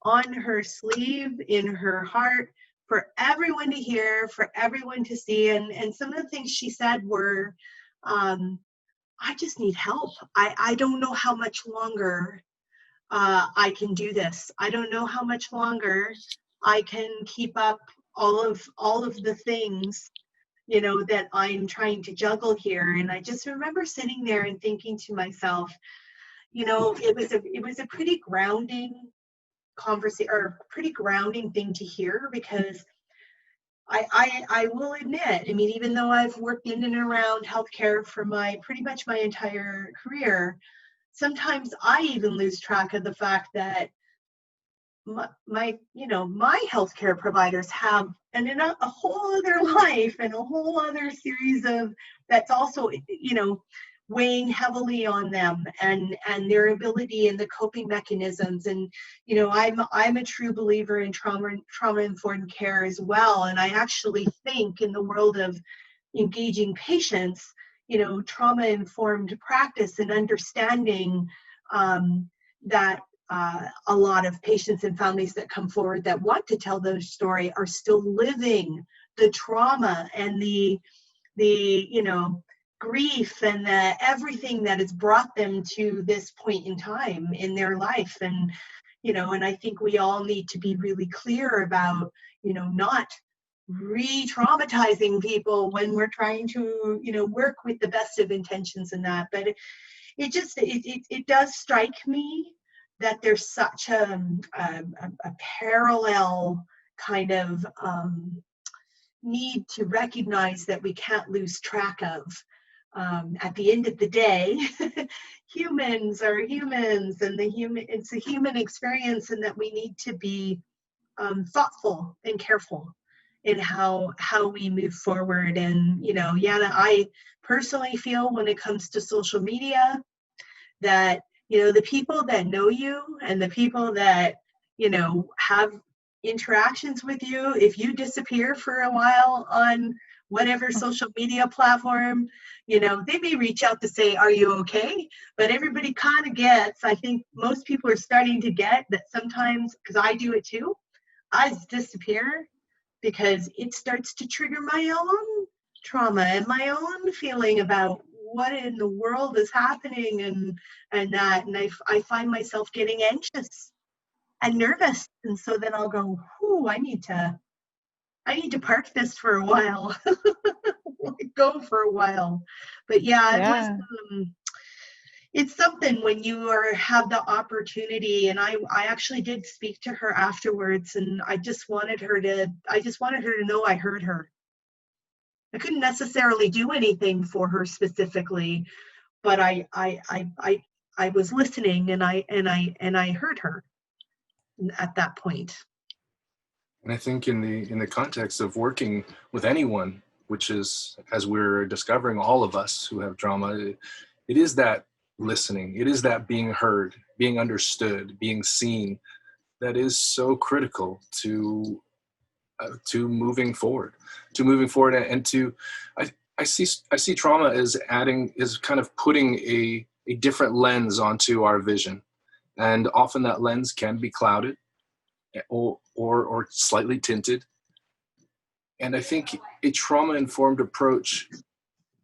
on her sleeve, in her heart, for everyone to hear, for everyone to see. And some of the things she said were, I just need help. I don't know how much longer I can do this. I don't know how much longer I can keep up all of the things, you know, that I'm trying to juggle here. And I just remember sitting there and thinking to myself, you know, it was a pretty grounding conversation, or pretty grounding thing to hear, because I will admit, I mean, even though I've worked in and around healthcare for pretty much my entire career, sometimes I even lose track of the fact that my healthcare providers have a whole other life and a whole other series of, that's also, you know, weighing heavily on them, and their ability and the coping mechanisms. And, you know, I'm a true believer in trauma informed care as well. And I actually think in the world of engaging patients, you know, trauma informed practice and understanding that a lot of patients and families that come forward that want to tell their story are still living the trauma and the you know, grief and everything that has brought them to this point in time in their life. And, you know, and I think we all need to be really clear about, you know, not re-traumatizing people when we're trying to, you know, work with the best of intentions in that. But it does strike me that there's such a parallel kind of need to recognize that we can't lose track of. At the end of the day, humans are humans, and it's a human experience, and that we need to be thoughtful and careful in how we move forward. And, you know, Jana, I personally feel when it comes to social media that, you know, the people that know you and the people that, you know, have interactions with you, if you disappear for a while on whatever social media platform, you know, they may reach out to say, are you okay? But everybody kind of gets, I think most people are starting to get that sometimes, because I do it too, I disappear because it starts to trigger my own trauma and my own feeling about what in the world is happening, and I find myself getting anxious and nervous. And so then I'll go, I need to park this for a while. Go for a while. But yeah. It's something when you have the opportunity. And I actually did speak to her afterwards, and I just wanted her to know I heard her. I couldn't necessarily do anything for her specifically, but I was listening, and I heard her at that point. And I think in the context of working with anyone, which is, as we're discovering, all of us who have trauma, it is that listening. It is that being heard, being understood, being seen, that is so critical to moving forward, and to I see trauma as kind of putting a different lens onto our vision, and often that lens can be clouded or slightly tinted. And I think a trauma-informed approach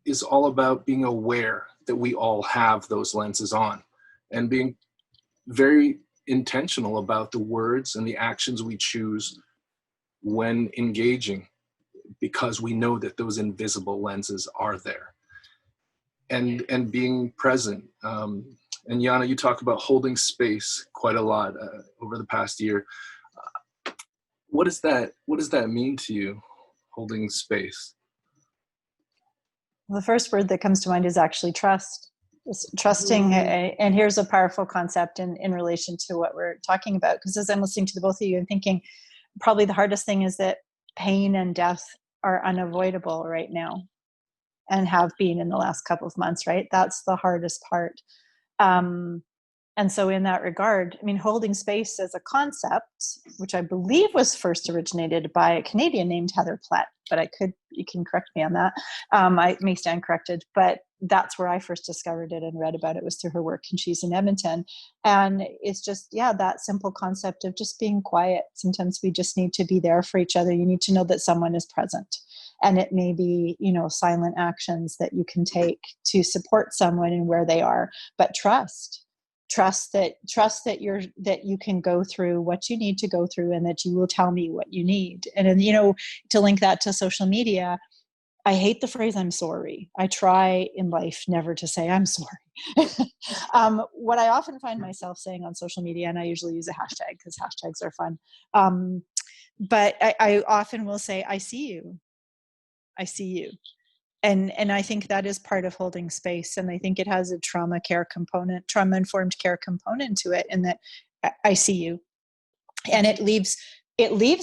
is all about being aware that we all have those lenses on, and being very intentional about the words and the actions we choose when engaging, because we know that those invisible lenses are there. And being present. And Jana, you talk about holding space quite a lot over the past year. What does that mean to you, holding space? The first word that comes to mind is actually trust. Just trusting, and here's a powerful concept in relation to what we're talking about. Because as I'm listening to the both of you, I'm thinking probably the hardest thing is that pain and death are unavoidable right now, and have been in the last couple of months, right? That's the hardest part. And so in that regard, I mean, holding space as a concept, which I believe was first originated by a Canadian named Heather Platt, but you can correct me on that. I may stand corrected, but that's where I first discovered it and read about it, was through her work, and she's in Edmonton. And it's just, that simple concept of just being quiet. Sometimes we just need to be there for each other. You need to know that someone is present. And it may be, silent actions that you can take to support someone in where they are, but trust that you can go through what you need to go through, and that you will tell me what you need. And then, to link that to social media, I hate the phrase "I'm sorry." I try in life never to say "I'm sorry." What I often find myself saying on social media, and I usually use a hashtag because hashtags are fun, but I often will say, "I see you. I see you." And I think that is part of holding space. And I think it has a trauma-informed care component to it, in that I see you. And it leaves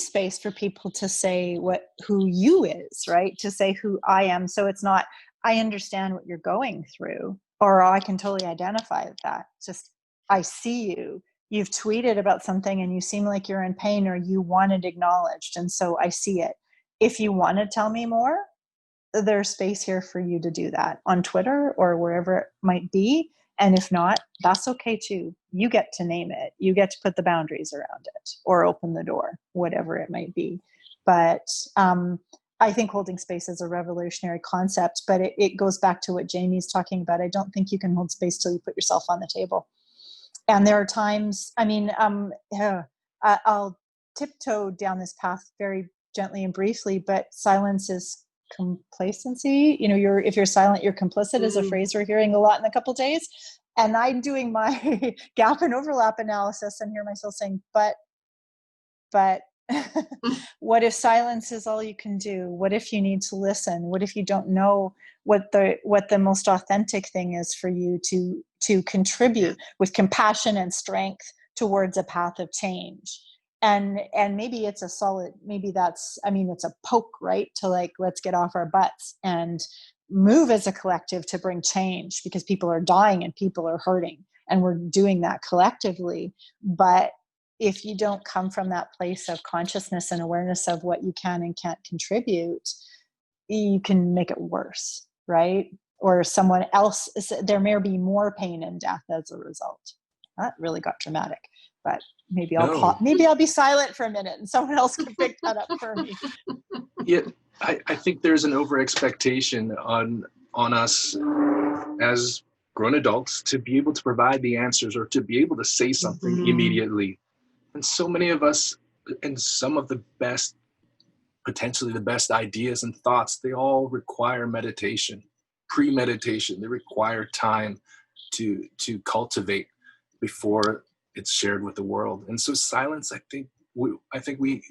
space for people to say who you is, right? To say who I am. So it's not, I understand what you're going through, or I can totally identify with that. It's just, I see you. You've tweeted about something and you seem like you're in pain, or you want it acknowledged. And so I see it. If you want to tell me more, there's space here for you to do that on Twitter or wherever it might be. And if not, that's okay too. You get to name it. You get to put the boundaries around it, or open the door, whatever it might be. But I think holding space is a revolutionary concept, but it goes back to what Jamie's talking about. I don't think you can hold space till you put yourself on the table. And there are times, I'll tiptoe down this path very gently and briefly, but silence is complacency. If you're silent, you're complicit, is a phrase we're hearing a lot in a couple of days. And I'm doing my gap and overlap analysis and hear myself saying, but what if silence is all you can do? What if you need to listen? What if you don't know what the most authentic thing is for you to contribute with compassion and strength towards a path of change? And maybe it's it's a poke, right? To let's get off our butts and move as a collective to bring change, because people are dying and people are hurting, and we're doing that collectively. But if you don't come from that place of consciousness and awareness of what you can and can't contribute, you can make it worse, right? Or someone else, there may be more pain and death as a result. That really got dramatic, but maybe I'll be silent for a minute and someone else can pick that up for me. Yeah, I think there's an over expectation on us as grown adults to be able to provide the answers, or to be able to say something immediately. And so many of us, and some of the best, potentially the best ideas and thoughts, they all require meditation, premeditation. They require time to cultivate before it's shared with the world. And so silence, I think we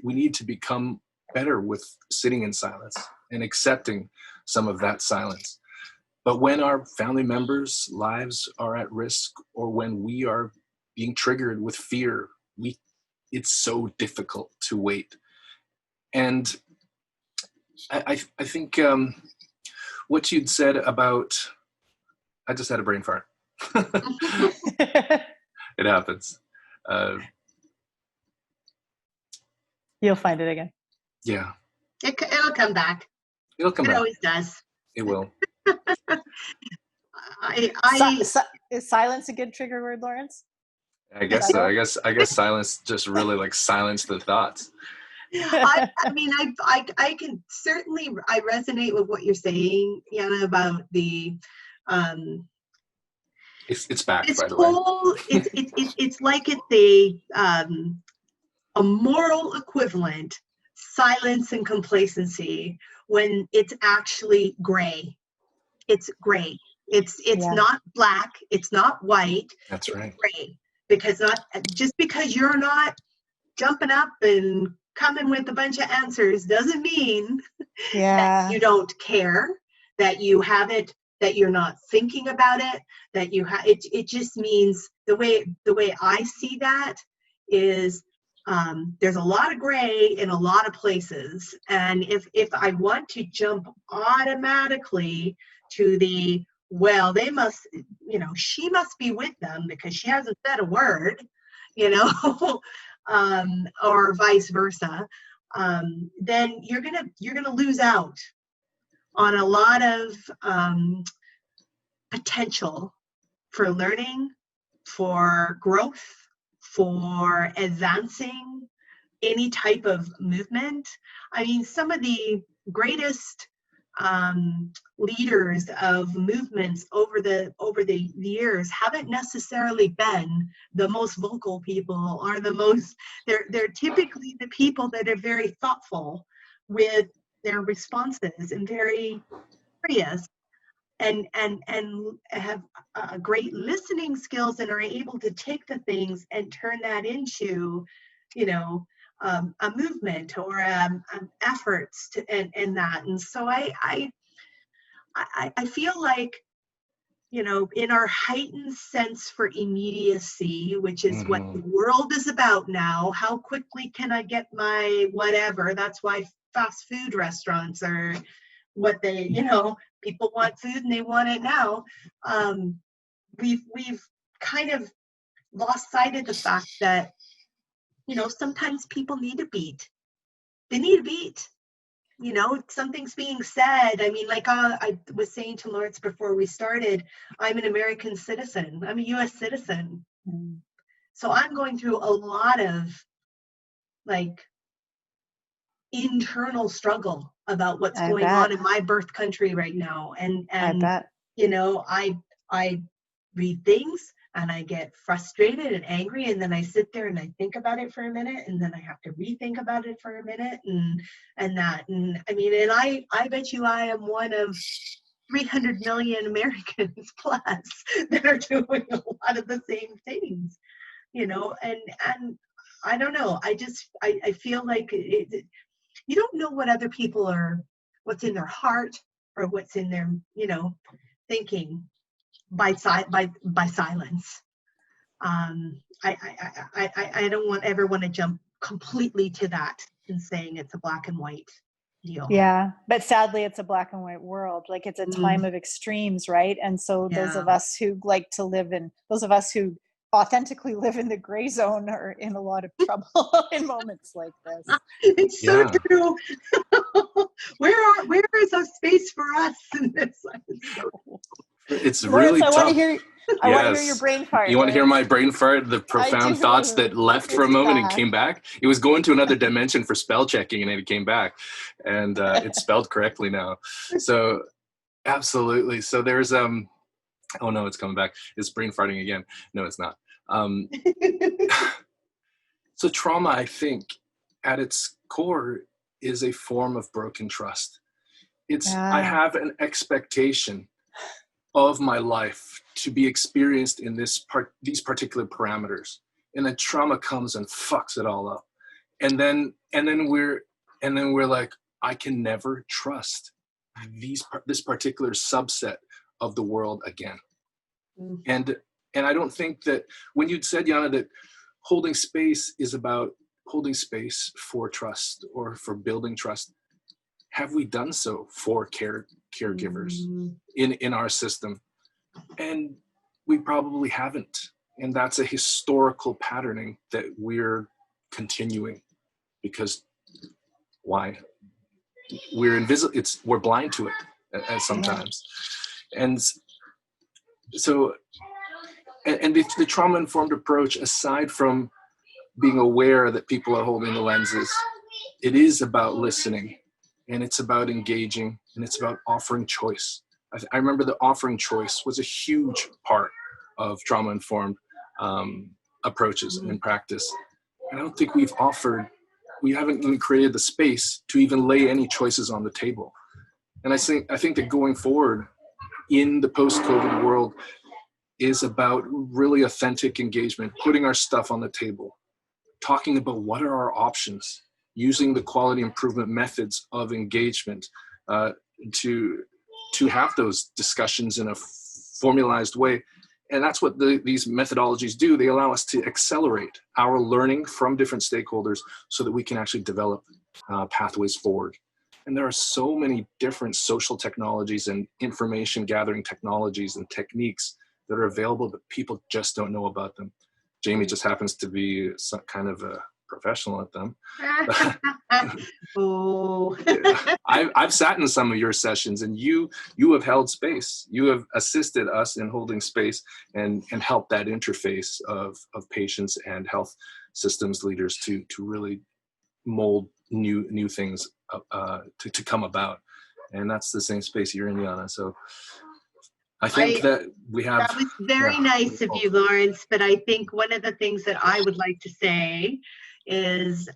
need to become better with sitting in silence and accepting some of that silence. But when our family members' lives are at risk, or when we are being triggered with fear, it's so difficult to wait. And I think what you'd said about, I just had a brain fart. It happens. You'll find it again. Yeah. It'll come back. It'll come back. It always does. It will. Is silence a good trigger word, Lawrence? I guess so. I guess silence just really silenced the thoughts. I mean, I can certainly, I resonate with what you're saying, Jana, about the, It's back, this by the way. whole, it's like it's a moral equivalent, silence and complacency, when it's actually gray. It's gray. It's Yeah. not black. It's not white. That's It's right. gray. Because just because you're not jumping up and coming with a bunch of answers doesn't mean Yeah. that you don't care, that you haven't, that you're not thinking about it, that you have. It just means the way I see that is, there's a lot of gray in a lot of places, and if I want to jump automatically to the, well, they must, she must be with them because she hasn't said a word, or vice versa, then you're gonna lose out on a lot of potential for learning, for growth, for advancing any type of movement. I mean, some of the greatest leaders of movements over the years haven't necessarily been the most vocal people, or the most, they're typically the people that are very thoughtful with their responses and very curious, and have great listening skills, and are able to take the things and turn that into, a movement, or efforts to, and that. And so I feel like, in our heightened sense for immediacy, which is what the world is about now, how quickly can I get my whatever? That's why fast food restaurants are what they, people want food and they want it now. We've kind of lost sight of the fact that, sometimes people need a beat. They need a beat. Something's being said. I mean, like I was saying to Lawrence before we started, I'm an American citizen. I'm a U.S. citizen. So I'm going through a lot of like internal struggle about what's going on in my birth country right now. And I bet. I read things and I get frustrated and angry, and then I sit there and I think about it for a minute, and then I have to rethink about it for a minute, and that. And I mean, and I bet you I am one of 300 million Americans plus that are doing a lot of the same things, and I don't know. I feel like you don't know what other people are, what's in their heart, or what's in their, thinking by silence. I don't ever want to jump completely to that and saying it's a black and white deal. Yeah, but sadly it's a black and white world. Like, it's a time of extremes, right? And so those of us who like to live in, those of us who authentically live in the gray zone are in a lot of trouble in moments like this. It's so true. Where is a space for us in this? It's Lawrence, really I tough. want to hear your brain fart. You want to hear my brain fart? The profound thoughts that left for a moment and came back. It was going to another dimension for spell checking, and then it came back, and it's spelled correctly now. So absolutely. So there's oh no, it's coming back. It's brain farting again. No, it's not. So trauma, I think, at its core, is a form of broken trust. I have an expectation of my life to be experienced in these particular parameters, and then trauma comes and fucks it all up, and then we're like, I can never trust this particular subset of the world again. And I don't think that when you'd said, Jana, that holding space is about holding space for trust or for building trust, have we done so for caregivers in our system? And we probably haven't. And that's a historical patterning that we're continuing, because why? We're invisible. We're blind to it at sometimes. And so, and the trauma-informed approach, aside from being aware that people are holding the lenses, it is about listening, and it's about engaging, and it's about offering choice. I remember that offering choice was a huge part of trauma-informed approaches in practice. I don't think we haven't even created the space to even lay any choices on the table. And I think that going forward in the post-COVID world is about really authentic engagement, putting our stuff on the table, talking about what are our options, using the quality improvement methods of engagement to have those discussions in a formalized way. And that's what these methodologies do. They allow us to accelerate our learning from different stakeholders so that we can actually develop pathways forward. And there are so many different social technologies and information gathering technologies and techniques that are available, but people just don't know about them. Jami just happens to be some kind of a professional at them. Oh. I've sat in some of your sessions, and you have held space. You have assisted us in holding space and helped that interface of patients and health systems leaders to really mold new things to come about. And that's the same space you're in, Jana. So I think that we have... That was very nice of you, Lawrence, but I think one of the things that I would like to say is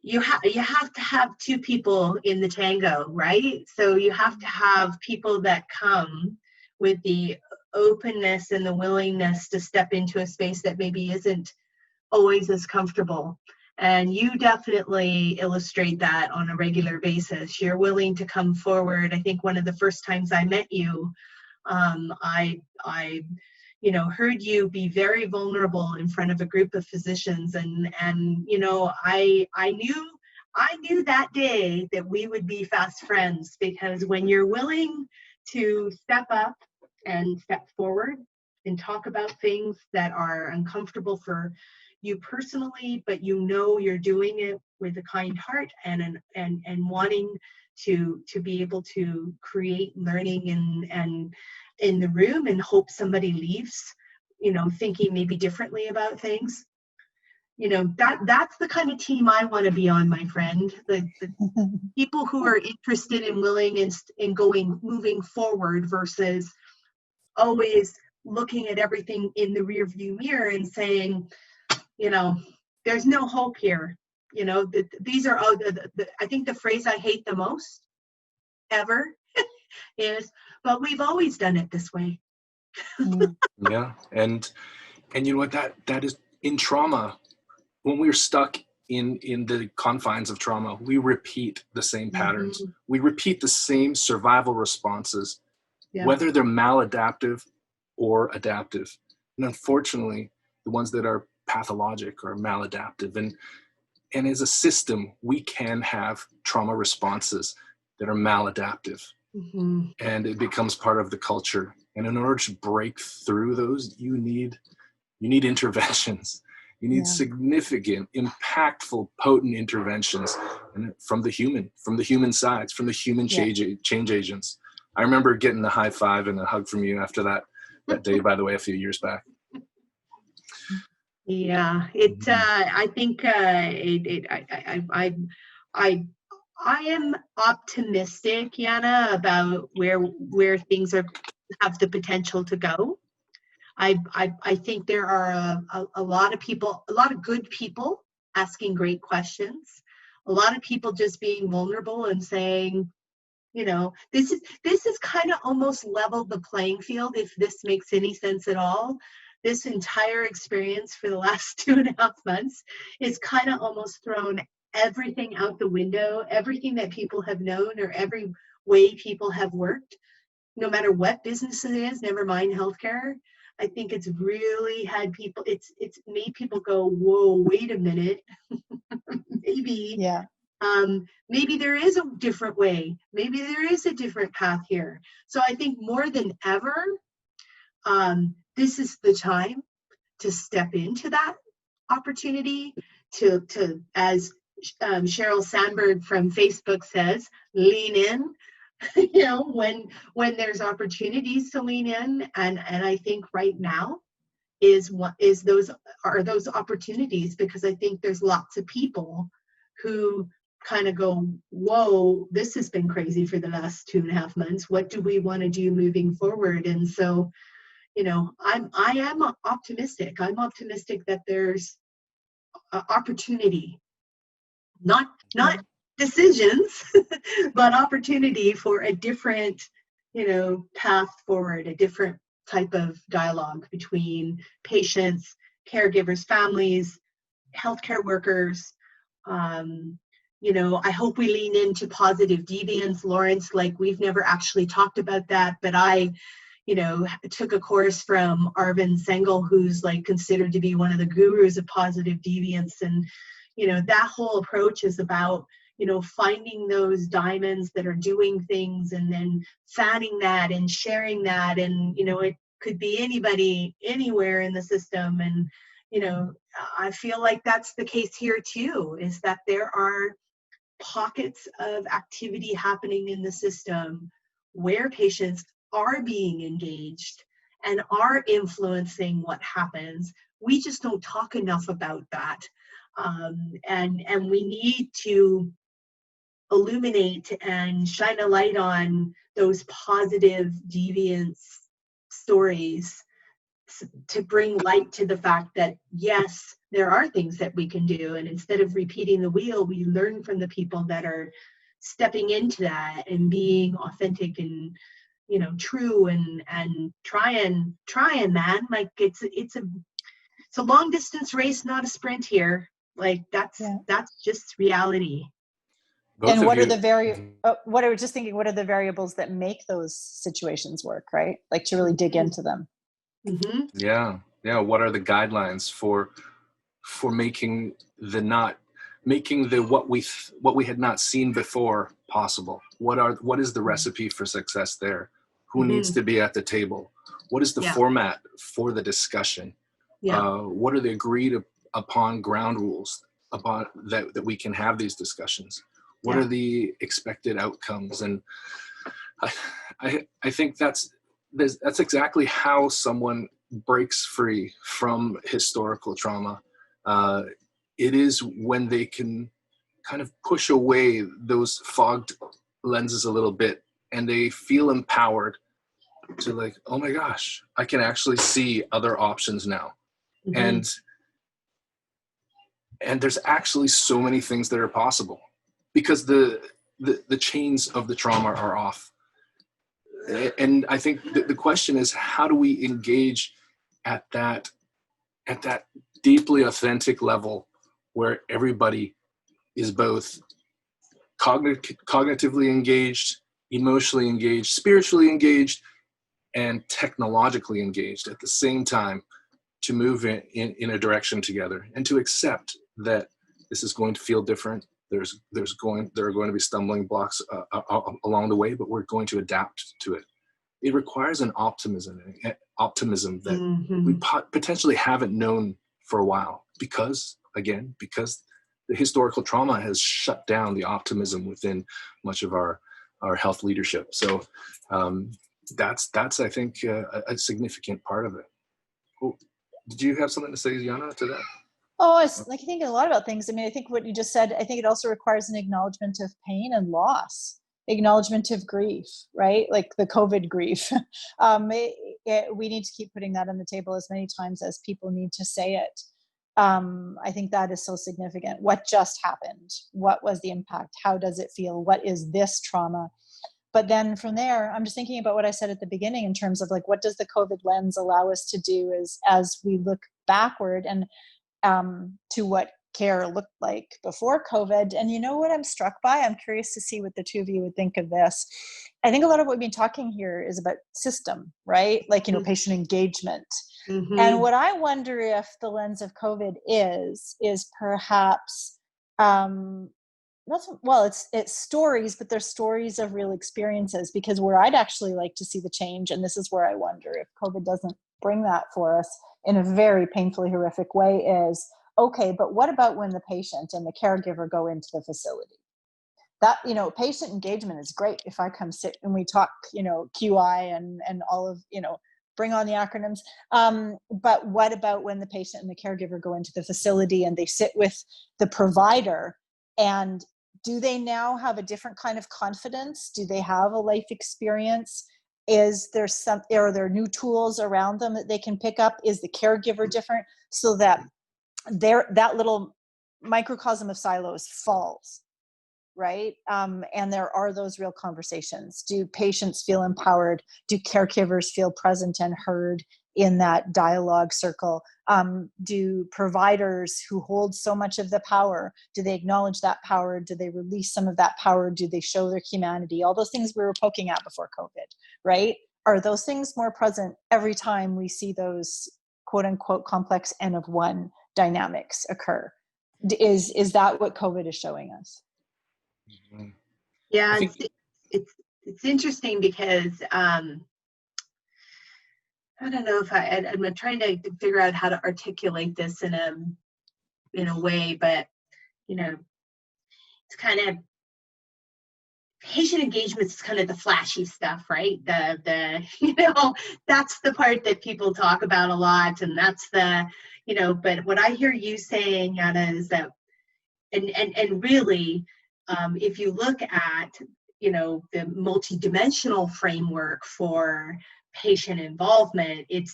you have to have two people in the tango, right? So you have to have people that come with the openness and the willingness to step into a space that maybe isn't always as comfortable. And you definitely illustrate that on a regular basis. You're willing to come forward. I think one of the first times I met you, I heard you be very vulnerable in front of a group of physicians, and I knew that day that we would be fast friends, because when you're willing to step up and step forward and talk about things that are uncomfortable for you personally, but you're doing it with a kind heart and wanting to be able to create learning and in the room, and hope somebody leaves, thinking maybe differently about things. That's the kind of team I want to be on, my friend. The people who are interested and willing in moving forward versus always looking at everything in the rear view mirror and saying, there's no hope here. These are all I think the phrase I hate the most ever is, but we've always done it this way. Yeah. And you know what, that is in trauma. When we're stuck in the confines of trauma, we repeat the same patterns. Mm-hmm. We repeat the same survival responses, whether they're maladaptive or adaptive. And unfortunately, the ones that are pathologic or maladaptive, and as a system we can have trauma responses that are maladaptive. Mm-hmm. And it becomes part of the culture, and in order to break through those, you need interventions. You need significant, impactful, potent interventions, and from the human sides, from the human change agents. I remember getting a high five and a hug from you after that day, by the way, a few years back. Yeah, I think I am optimistic, Jana, about where things have the potential to go. I think there are a lot of people, a lot of good people asking great questions, a lot of people just being vulnerable and saying, this is kind of almost leveled the playing field, if this makes any sense at all. This entire experience for the last 2.5 months is kind of almost thrown everything out the window, everything that people have known or every way people have worked, no matter what business it is, never mind healthcare. I think it's really had people, it's made people go, whoa, wait a minute. Maybe there is a different way. Maybe there is a different path here. So I think more than ever, this is the time to step into that opportunity, to as Sheryl Sandberg from Facebook says, lean in. When there's opportunities to lean in, and I think right now is those opportunities, because I think there's lots of people who kind of go, whoa, this has been crazy for the last 2.5 months. What do we want to do moving forward? And so, I am optimistic. I'm optimistic that there's opportunity, not decisions, but opportunity for a different, path forward, a different type of dialogue between patients, caregivers, families, healthcare workers. I hope we lean into positive deviance, Lawrence. Like, we've never actually talked about that, but I took a course from Arvind Sengel, who's like considered to be one of the gurus of positive deviance. And, that whole approach is about, finding those diamonds that are doing things and then fanning that and sharing that. And, it could be anybody, anywhere in the system. And, I feel like that's the case here too, is that there are pockets of activity happening in the system where patients are being engaged and are influencing what happens. We just don't talk enough about that. And we need to illuminate and shine a light on those positive deviance stories to bring light to the fact that, yes, there are things that we can do. And instead of repeating the wheel, we learn from the people that are stepping into that and being authentic and, true and trying, man. Like, it's a long distance race, not a sprint here. Like, that's just reality. And what are what I was just thinking, what are the variables that make those situations work, right? Like, to really dig into them. Mm-hmm. Yeah. What are the guidelines for making what we had not seen before possible? What is the recipe for success there? Who needs to be at the table? What is the format for the discussion? What are the agreed upon ground rules upon that we can have these discussions? What are the expected outcomes? And I think that's exactly how someone breaks free from historical trauma. It is when they can kind of push away those fogged lenses a little bit, and they feel empowered to, like, oh my gosh, I can actually see other options now. And there's actually so many things that are possible because the chains of the trauma are off. And I think the question is, how do we engage at that deeply authentic level where everybody is both cognitively engaged, emotionally engaged, spiritually engaged, and technologically engaged at the same time, to move in a direction together and to accept that this is going to feel different. There are going to be stumbling blocks along the way, but we're going to adapt to it. It requires an optimism that we potentially haven't known for a while, because the historical trauma has shut down the optimism within much of our health leadership. So that's I think a significant part of it. Oh, did you have something to say, Jana, to that? Oh, I was like thinking a lot about things. I mean, I think what you just said, I think it also requires an acknowledgement of pain and loss, acknowledgement of grief, right? Like the COVID grief. We need to keep putting that on the table as many times as people need to say it. I think that is so significant. What just happened? What was the impact? How does it feel? What is this trauma? But then from there, I'm just thinking about what I said at the beginning in terms of like, what does the COVID lens allow us to do as we look backward and to what care looked like before COVID. And you know what I'm struck by? I'm curious to see what the two of you would think of this. I think a lot of what we've been talking here is about system, right? Like, patient engagement. And what I wonder if the lens of COVID is perhaps, it's stories, but they're stories of real experiences, because where I'd actually like to see the change, and this is where I wonder if COVID doesn't bring that for us in a very painfully horrific way, is, okay, but what about when the patient and the caregiver go into the facility? That, patient engagement is great. If I come sit and we talk, QI and all of, bring on the acronyms. But what about when the patient and the caregiver go into the facility and they sit with the provider, and do they now have a different kind of confidence? Do they have a life experience? Is there are there new tools around them that they can pick up? Is the caregiver different, so that that little microcosm of silos falls, right? And there are those real conversations. Do patients feel empowered? Do caregivers feel present and heard in that dialogue circle? Do providers who hold so much of the power, do they acknowledge that power? Do they release some of that power? Do they show their humanity? All those things we were poking at before COVID, right? Are those things more present every time we see those quote unquote complex N of one dynamics occur? Is that what COVID is showing us? Mhm. Yeah, think- it's interesting because I don't know if I'm trying to figure out how to articulate this in a way, but it's kind of patient engagement is kind of the flashy stuff, right? The that's the part that people talk about a lot, and that's the But what I hear you saying, Jana, is that and really, if you look at the multidimensional framework for patient involvement, it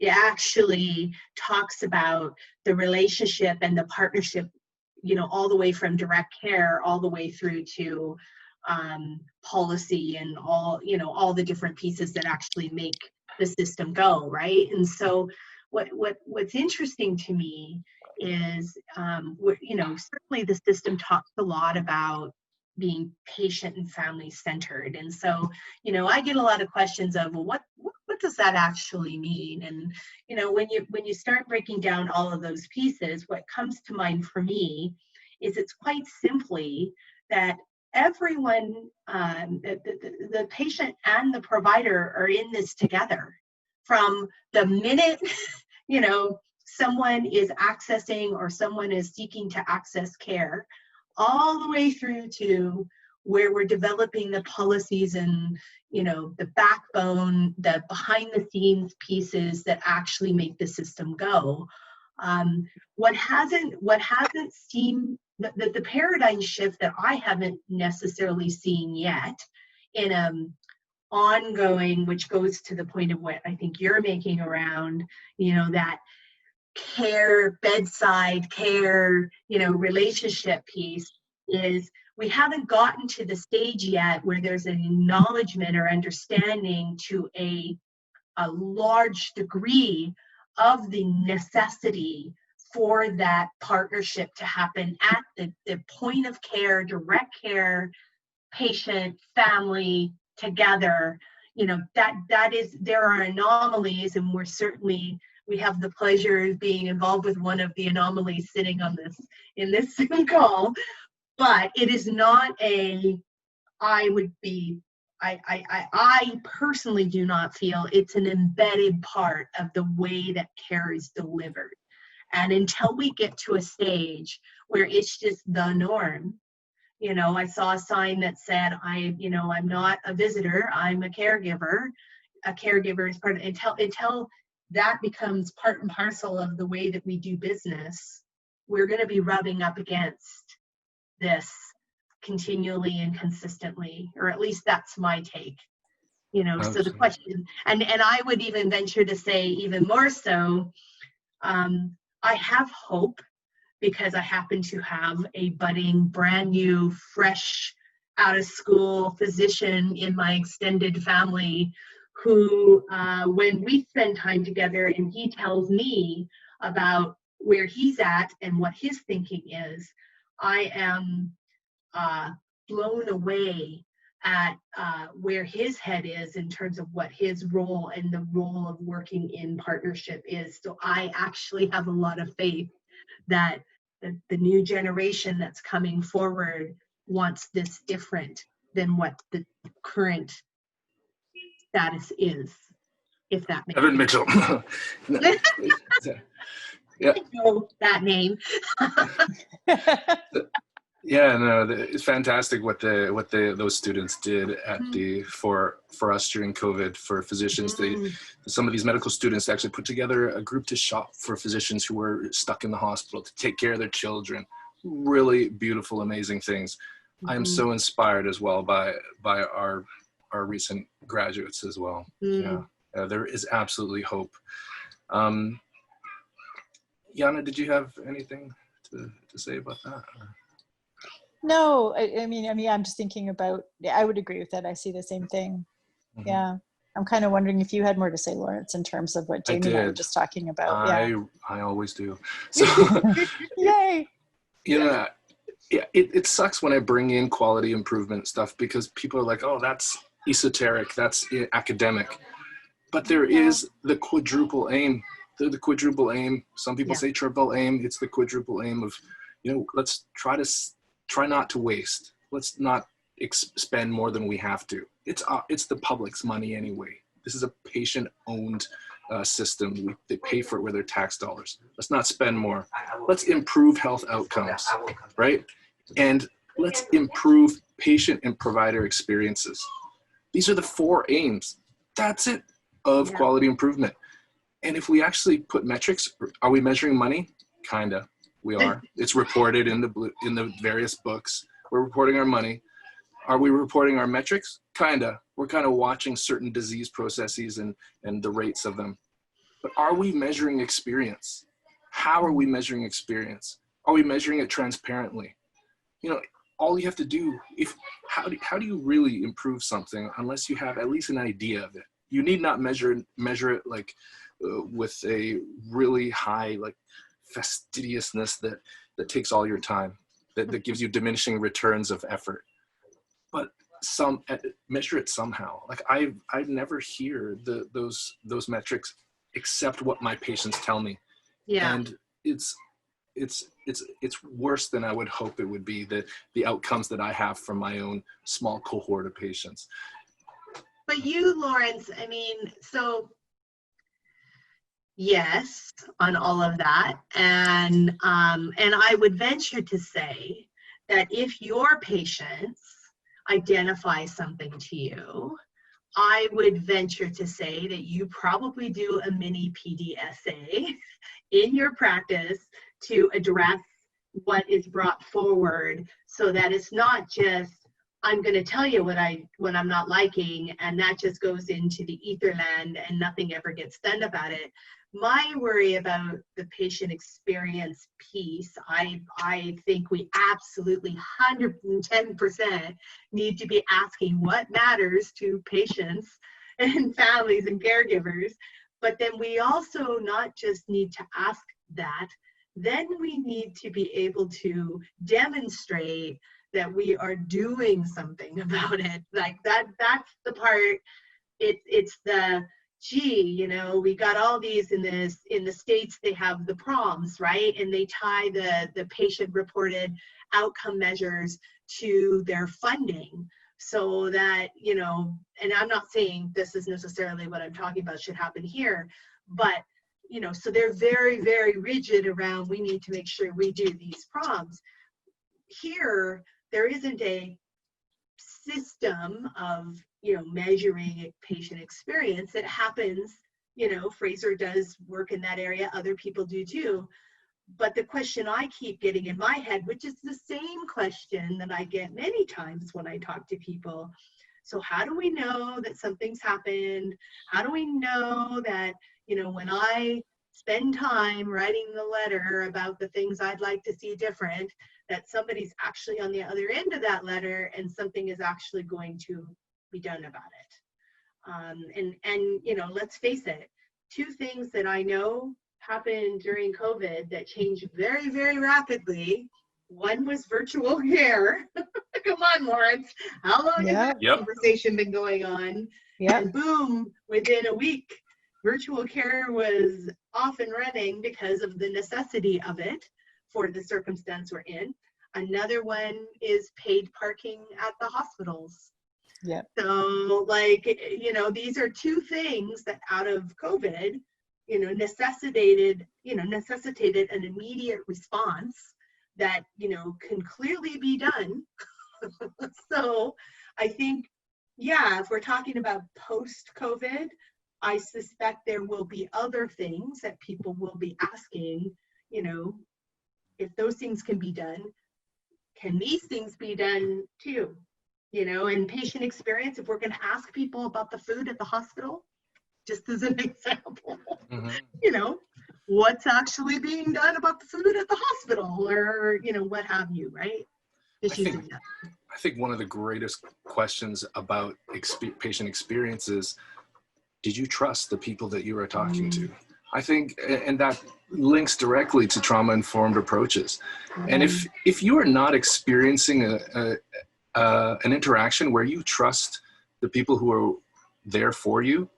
actually talks about the relationship and the partnership, all the way from direct care all the way through to policy and all the different pieces that actually make the system go, right? And so what's interesting to me is certainly the system talks a lot about being patient and family centered, and so I get a lot of questions of, well, what does that actually mean? And when you start breaking down all of those pieces, what comes to mind for me is it's quite simply that everyone, the patient and the provider, are in this together from the minute someone is accessing or someone is seeking to access care, all the way through to where we're developing the policies and the backbone, the behind the scenes pieces that actually make the system go. What hasn't seemed, the paradigm shift that I haven't necessarily seen yet in ongoing, which goes to the point of what I think you're making around that care, bedside care, relationship piece, is we haven't gotten to the stage yet where there's an acknowledgement or understanding to a large degree of the necessity for that partnership to happen at the point of care, direct care, patient, family together. That is, there are anomalies, and we have the pleasure of being involved with one of the anomalies sitting in this Zoom call, but it is not I personally do not feel it's an embedded part of the way that care is delivered. And until we get to a stage where it's just the norm, I saw a sign that said, I'm not a visitor, I'm a caregiver. A caregiver is part of, until that becomes part and parcel of the way that we do business, we're going to be rubbing up against this continually and consistently, or at least that's my take. So the question, and I would even venture to say even more so, I have hope, because I happen to have a budding, brand new, fresh, out of school physician in my extended family who, when we spend time together and he tells me about where he's at and what his thinking is, I am blown away at where his head is in terms of what his role and the role of working in partnership is. So I actually have a lot of faith that the new generation that's coming forward wants this different than what the current status is, if that makes Evan sense. Mitchell. Yeah. I know that name. Yeah, no, it's fantastic what those students did at for us during COVID for physicians. Some of these medical students actually put together a group to shop for physicians who were stuck in the hospital to take care of their children. Really beautiful, amazing things. I am so inspired as well by our recent graduates as well. Yeah, there is absolutely hope. Jana, did you have anything to say about that? No, I mean, I'm just thinking about, I would agree with that. I see the same thing. Yeah. I'm kind of wondering if you had more to say, Lawrence, in terms of what Jamie and I were just talking about. I always do. So, yay. You know, it sucks when I bring in quality improvement stuff because people are like, oh, that's esoteric, that's academic. But there is the quadruple aim. The quadruple aim. Some people say triple aim. It's the quadruple aim of, let's try not to waste. Let's not spend more than we have to. It's the public's money anyway. This is a patient-owned system. They pay for it with their tax dollars. Let's not spend more. Let's improve health outcomes, right? And let's improve patient and provider experiences. These are the 4 aims. That's it of quality improvement. And if we actually put metrics, are we measuring money? Kinda. We are. It's reported in the various books. We're reporting our money. Are we reporting our metrics? Kinda. We're kind of watching certain disease processes and the rates of them. But are we measuring experience? How are we measuring experience? Are we measuring it transparently? All you have to do, how do you really improve something unless you have at least an idea of it? You need not measure it like with a really high like fastidiousness that takes all your time, that gives you diminishing returns of effort. But measure it somehow. Like I never hear those metrics except what my patients tell me. Yeah. And it's worse than I would hope it would be, the outcomes that I have from my own small cohort of patients. But you, Lawrence, I mean, so yes, on all of that. And I would venture to say that if your patients identify something to you, I would venture to say that you probably do a mini PDSA in your practice to address what is brought forward, so that it's not just, I'm going to tell you what I'm not liking, and that just goes into the etherland and nothing ever gets done about it. My worry about the patient experience piece, I think we absolutely 110% need to be asking what matters to patients and families and caregivers. But then we also not just need to ask that, then we need to be able to demonstrate that we are doing something about it. Like that's the part. It's the, gee, we got all these in the States, they have the proms, right? And they tie the patient reported outcome measures to their funding, so that, and I'm not saying this is necessarily what I'm talking about should happen here, but so they're very, very rigid around, we need to make sure we do these proms. Here, there isn't a system of, measuring patient experience. It happens, Fraser does work in that area, other people do too. But the question I keep getting in my head, which is the same question that I get many times when I talk to people, so how do we know that something's happened? How do we know that, when I spend time writing the letter about the things I'd like to see different, that somebody's actually on the other end of that letter and something is actually going to be done about it? And let's face it, 2 things that I know happened during COVID that changed very, very rapidly. One was virtual care. Come on, Lawrence. How long has that conversation been going on? And boom, within a week, virtual care was off and running because of the necessity of it for the circumstance we're in. Another one is paid parking at the hospitals. Yeah. So these are 2 things that out of COVID, necessitated an immediate response that, you know, can clearly be done. So I think, yeah, if we're talking about post-COVID, I suspect there will be other things that people will be asking, you know, if those things can be done, can these things be done too? You know, and patient experience, if we're going to ask people about the food at the hospital, just as an example, you know, what's actually being done about the food at the hospital, or, you know, what have you, right? Just using that. I think one of the greatest questions about patient experience is, did you trust the people that you were talking to? I think, and that links directly to trauma-informed approaches. And if you are not experiencing an interaction where you trust the people who are there for you,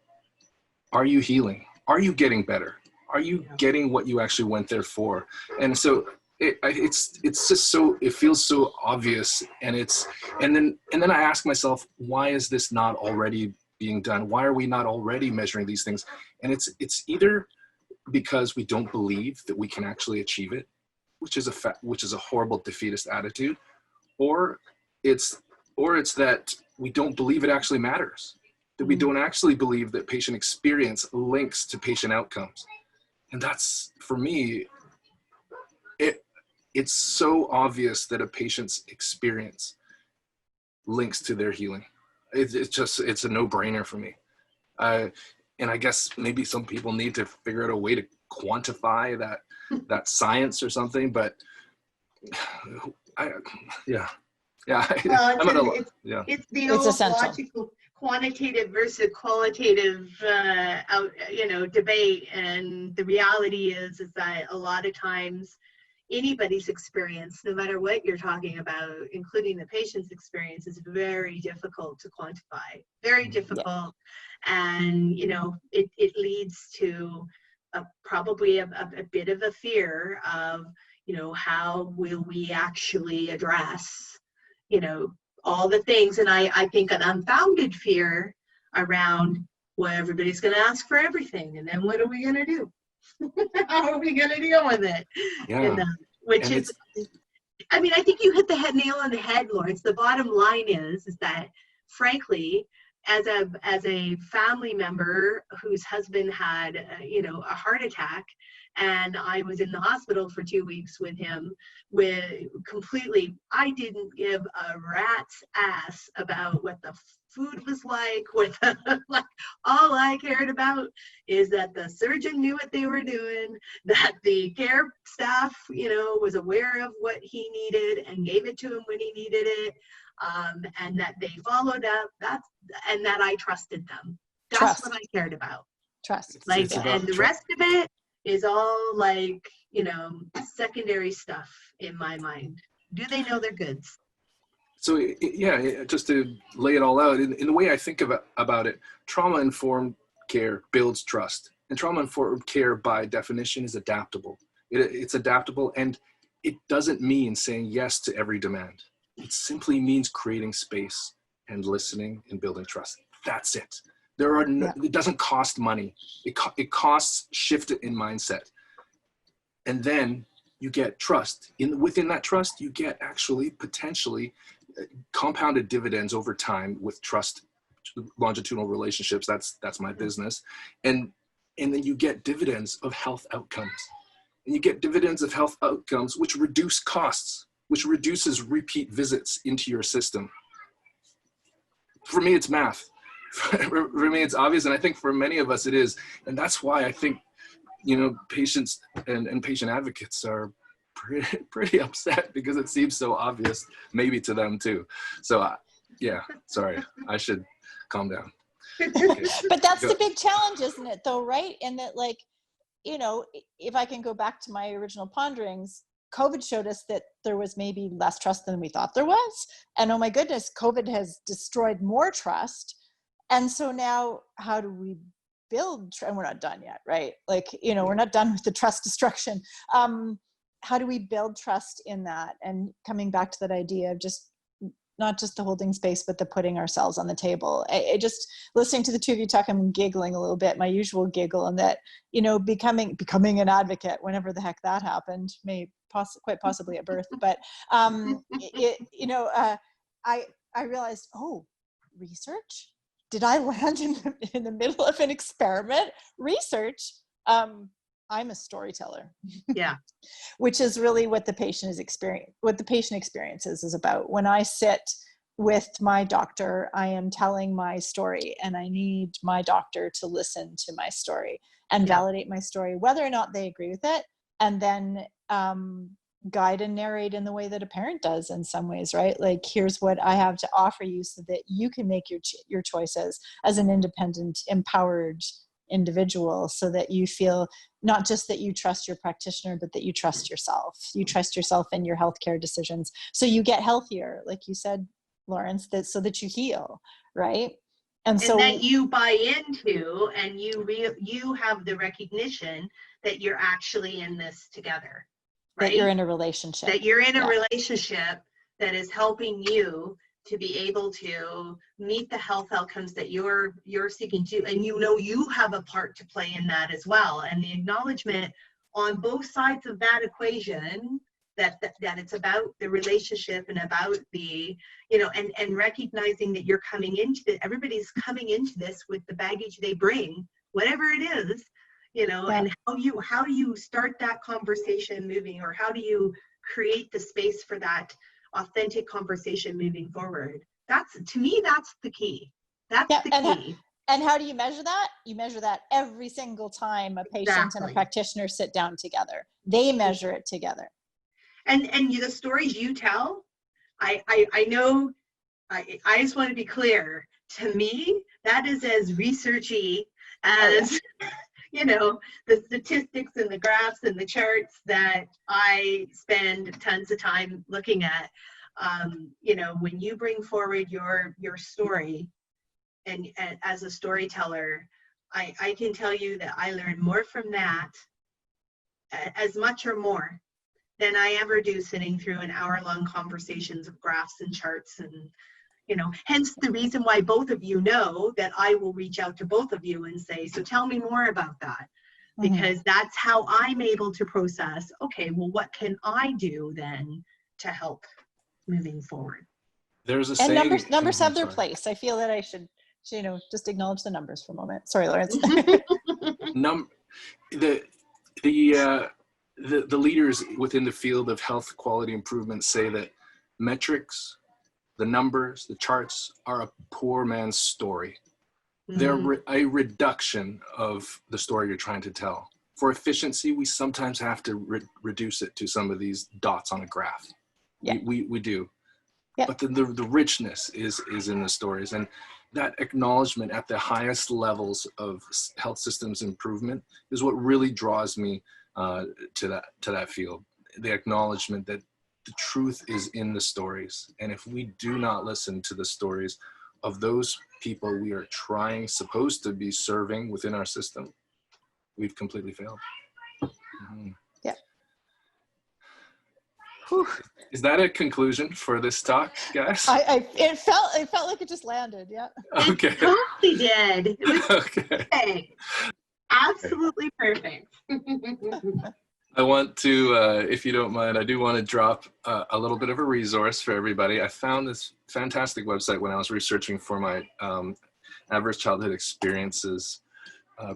are you healing? Are you getting better? Are you getting what you actually went there for? And so it's just so, it feels so obvious. And then I ask myself, why is this not already being done? Why are we not already measuring these things? And it's either because we don't believe that we can actually achieve it, which is a horrible defeatist attitude, or it's that we don't believe it actually matters, that we don't actually believe that patient experience links to patient outcomes. And that's, for me, it's so obvious that a patient's experience links to their healing. It's a no-brainer for me. And I guess maybe some people need to figure out a way to quantify that science or something, but it's the old logical quantitative versus qualitative debate. And the reality is that a lot of times anybody's experience, no matter what you're talking about, including the patient's experience, is very difficult to quantify, very difficult. And, you know, it leads to probably a bit of a fear of, you know, how will we actually address, you know, all the things. And I think an unfounded fear around, well, everybody's going to ask for everything. And then what are we going to do? How are we going to deal with it? Yeah. And, I mean, I think you hit the nail on the head, Lawrence. The bottom line is that, frankly, as a family member whose husband had, a heart attack, and I was in the hospital for 2 weeks with him, I didn't give a rat's ass about what the food was like. All I cared about is that the surgeon knew what they were doing, that the care staff, was aware of what he needed and gave it to him when he needed it, and that they followed up. And that I trusted them. That's what I cared about. Trust. And the rest of it is all secondary stuff in my mind. Do they know their goods? So just to lay it all out, in the way I think about it, trauma-informed care builds trust. And trauma-informed care, by definition, is adaptable. It's adaptable, and it doesn't mean saying yes to every demand. It simply means creating space and listening and building trust. That's it. It doesn't cost money. It costs shift in mindset. And then you get trust. Within that trust, you get actually potentially compounded dividends over time with trust, longitudinal relationships. That's my business. And then you get dividends of health outcomes. And you get dividends of health outcomes which reduce costs, which reduces repeat visits into your system. For me, it's math. For me, it's obvious. And I think for many of us, it is. And that's why I think, patients and patient advocates are pretty upset, because it seems so obvious, maybe to them too. So sorry, I should calm down. Okay. But that's the big challenge, isn't it, though, right? And that, if I can go back to my original ponderings, COVID showed us that there was maybe less trust than we thought there was. And oh my goodness, COVID has destroyed more trust. And so now how do we build, and we're not done yet, right? We're not done with the trust destruction. How do we build trust in that? And coming back to that idea of just not just the holding space, but the putting ourselves on the table. I just, listening to the two of you talk, I'm giggling a little bit, my usual giggle, and that, you know, becoming an advocate, whenever the heck that happened, quite possibly at birth, but you know, I realized, oh, research? Did I land in the middle of an experiment? Research? I'm a storyteller. Yeah. Which is really what the patient experiences is about. When I sit with my doctor, I am telling my story, and I need my doctor to listen to my story and validate my story, whether or not they agree with it, and then guide and narrate in the way that a parent does in some ways, right? Like, here's what I have to offer you so that you can make your choices as an independent, empowered individual, so that you feel not just that you trust your practitioner, but that you trust yourself. You trust yourself in your healthcare decisions. So you get healthier, like you said, Lawrence, so that you heal, right? And so that you buy into, and you have the recognition that you're actually in this together, right? That you're in a relationship. That you're in a relationship that is helping you to be able to meet the health outcomes that you're seeking to, and you know you have a part to play in that as well. And the acknowledgement on both sides of that equation that it's about the relationship and about the, you know, and recognizing that you're coming into it, everybody's coming into this with the baggage they bring, whatever it is, you know, and how do you start that conversation moving, or how do you create the space for that authentic conversation moving forward? To me, that's the key. That's the key. And how do you measure that? You measure that every single time a patient and a practitioner sit down together. They measure it together. And the stories you tell, I know, I just want to be clear, to me, that is as researchy as, you know, the statistics and the graphs and the charts that I spend tons of time looking at. You know, when you bring forward your story, and as a storyteller, I can tell you that I learn more from that, as much or more, than I ever do sitting through an hour-long conversations of graphs and charts. And, you know, hence the reason why both of you know that I will reach out to both of you and say, so tell me more about that. Because that's how I'm able to process, okay, well, what can I do then to help moving forward? There's a saying, numbers have their place. I feel that I should, you know, just acknowledge the numbers for a moment. Sorry, Lawrence. The leaders within the field of health quality improvement say that metrics, the numbers, the charts are a poor man's story. They're a reduction of the story you're trying to tell. For efficiency, we sometimes have to reduce it to some of these dots on a graph. We do. But the richness is in the stories, and that acknowledgement at the highest levels of health systems improvement is what really draws me to that field. The acknowledgement that the truth is in the stories, and if we do not listen to the stories of those people we are supposed to be serving within our system, we've completely failed. Whew. Is that a conclusion for this talk, guys? It felt like it just landed. Yeah. Okay. It totally did. It was okay. Absolutely perfect. I want to, if you don't mind, I do want to drop a little bit of a resource for everybody. I found this fantastic website when I was researching for my adverse childhood experiences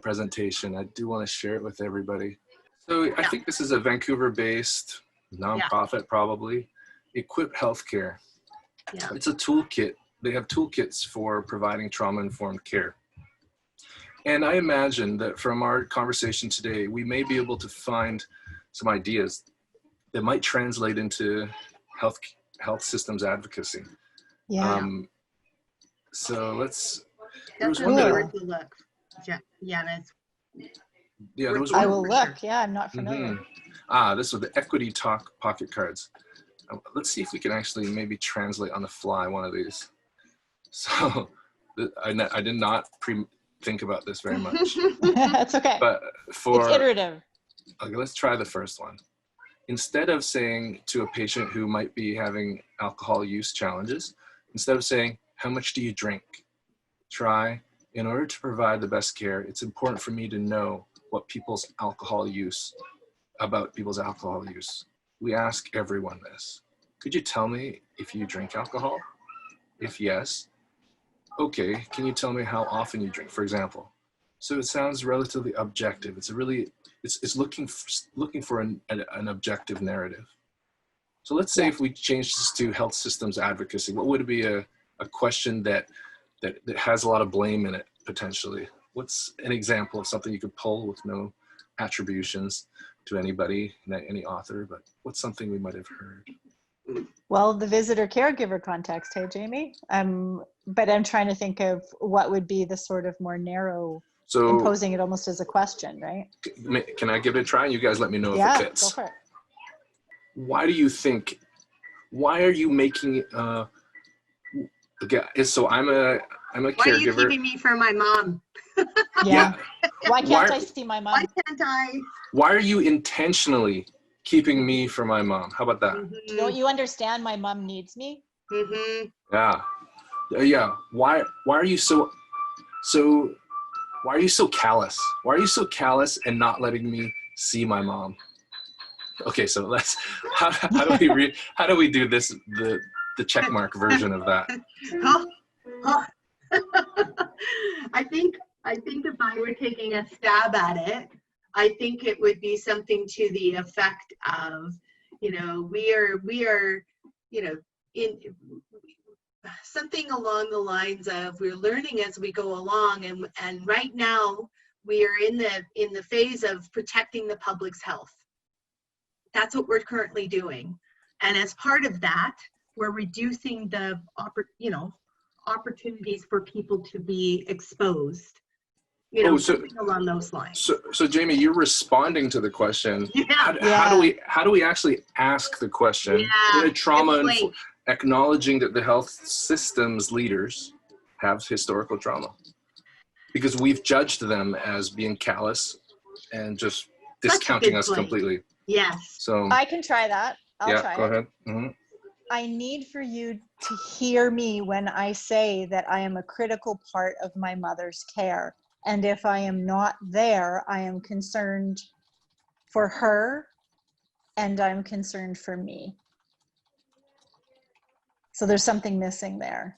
presentation. I do want to share it with everybody. So I think this is a Vancouver-based nonprofit, probably, Equip Healthcare. It's a toolkit. They have toolkits for providing trauma-informed care. And I imagine that from our conversation today, we may be able to find some ideas that might translate into health systems advocacy. So let's. That's worth a look. Jana. I will look. Yeah, I'm not familiar. This was the Equity Talk pocket cards. Let's see if we can actually maybe translate on the fly one of these. So I did not think about this very much. That's okay. But it's iterative. Okay, let's try the first one. Instead of saying to a patient who might be having alcohol use challenges, Instead of saying, how much do you drink? Try, in order to provide the best care, it's important for me to know what about people's alcohol use. We ask everyone this. Could you tell me if you drink alcohol? If yes, okay, can you tell me how often you drink, for example? So it sounds relatively objective. It's looking for an objective narrative. So let's say if we change this to health systems advocacy, what would be a question that has a lot of blame in it, potentially? What's an example of something you could pull with no attributions to anybody, any author, but what's something we might have heard? Well, the visitor caregiver context, hey, Jamie? But I'm trying to think of what would be the sort of more narrow, imposing it almost as a question, right? Can I give it a try? You guys let me know if it fits. Go for it. Why are you making, so I'm a caregiver. Why are you keeping me from my mom? Yeah. Why can't I see my mom? Why can't I? Why are you intentionally keeping me from my mom? How about that? Mm-hmm. Don't you understand my mom needs me? Mm-hmm. Yeah. Why are you so callous? Why are you so callous and not letting me see my mom? Okay, so how do we do this, the checkmark version of that? I think if I were taking a stab at it, I think it would be something to the effect of, we are, in something along the lines of, we're learning as we go along, and right now we are in the phase of protecting the public's health. That's what we're currently doing, and as part of that, we're reducing the opportunities for people to be exposed. Something along those lines. So Jamie, you're responding to the question. Yeah. How do we actually ask the question in a trauma, acknowledging that the health systems leaders have historical trauma? Because we've judged them as being callous and just discounting us completely. Yes. So I can try that. I'll try go it. ahead. Mm-hmm. I need for you to hear me when I say that I am a critical part of my mother's care. And if I am not there, I am concerned for her and I'm concerned for me. So there's something missing there.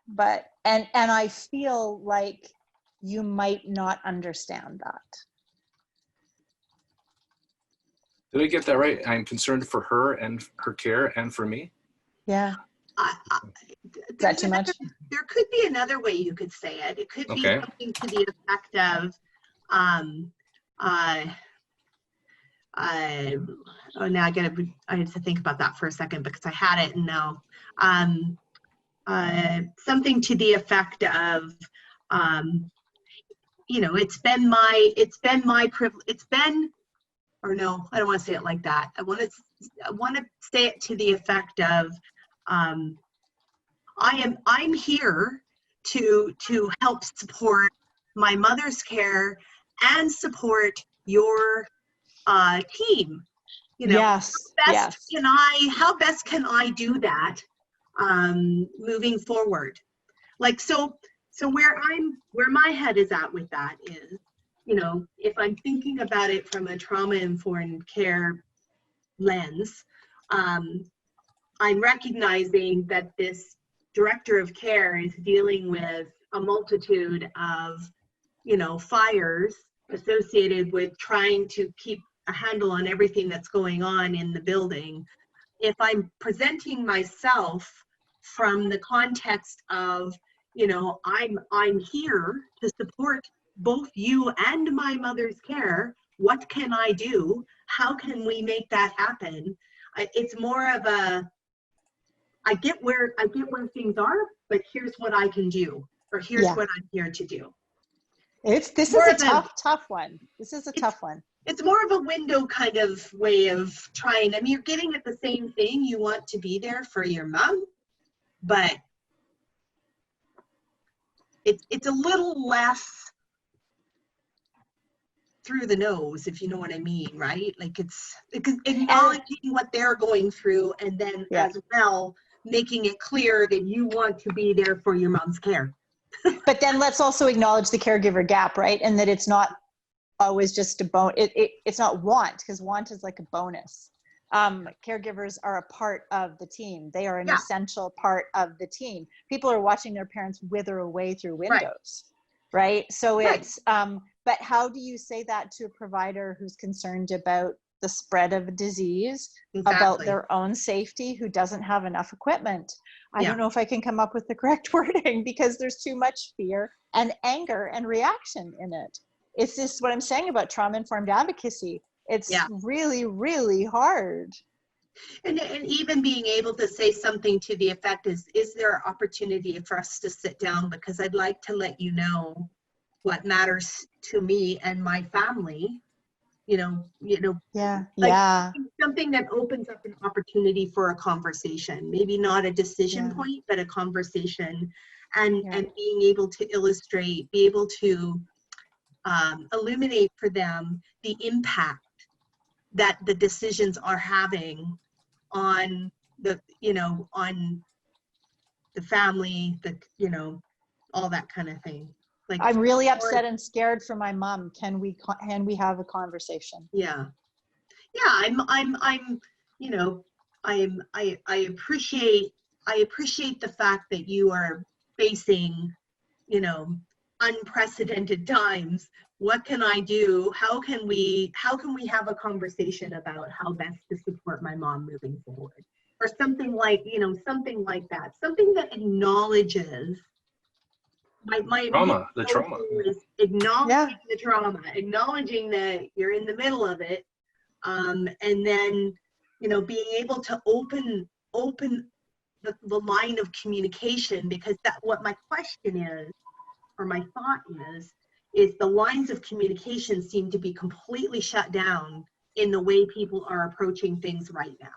But, and I feel like you might not understand that. Did I get that right? I'm concerned for her and her care and for me? Yeah. Is that too much? There could be another way you could say it. It could be something to the effect of, now I have to think about that for a second because I had it and now, something to the effect of, it's been my privilege, or no, I don't want to say it like that. I want to say it to the effect of, I'm here to help support my mother's care and support your team. Yes. How best can I do that moving forward? So where my head is at with that is, if I'm thinking about it from a trauma-informed care lens, I'm recognizing that this director of care is dealing with a multitude of, fires associated with trying to keep a handle on everything that's going on in the building. If I'm presenting myself from the context of, I'm here to support both you and my mother's care, what can I do? How can we make that happen? It's more of a, I get where things are, but here's what I can do, or here's what I'm here to do. This is a tough one. This is a tough one. It's more of a window kind of way of trying. I mean, you're getting at the same thing. You want to be there for your mom, but it's a little less through the nose, if you know what I mean, right? Like it's acknowledging what they're going through, and then as well making it clear that you want to be there for your mom's care. But then let's also acknowledge the caregiver gap, right? And that it's not always just a it's not want, because want is like a bonus. Caregivers are a part of the team. They are an essential part of the team. People are watching their parents wither away through windows, right? So it's, but how do you say that to a provider who's concerned about the spread of a disease, about their own safety, who doesn't have enough equipment? I don't know if I can come up with the correct wording, because there's too much fear and anger and reaction in it. It's just what I'm saying about trauma-informed advocacy. It's really, really hard. And even being able to say something to the effect is there opportunity for us to sit down, because I'd like to let you know what matters to me and my family, something that opens up an opportunity for a conversation, maybe not a decision point, but a conversation, and being able to illustrate, be able to illuminate for them the impact that the decisions are having on the, on the family, all that kind of thing. Like, I'm really upset and scared for my mom. Can we have a conversation? I appreciate the fact that you are facing, unprecedented times. What can I do? How can we have a conversation about how best to support my mom moving forward? Or something like, something like that. Something that acknowledges the trauma. Is acknowledging the trauma, acknowledging that you're in the middle of it, and then, being able to open the line of communication, because what my question is, or my thought is the lines of communication seem to be completely shut down in the way people are approaching things right now.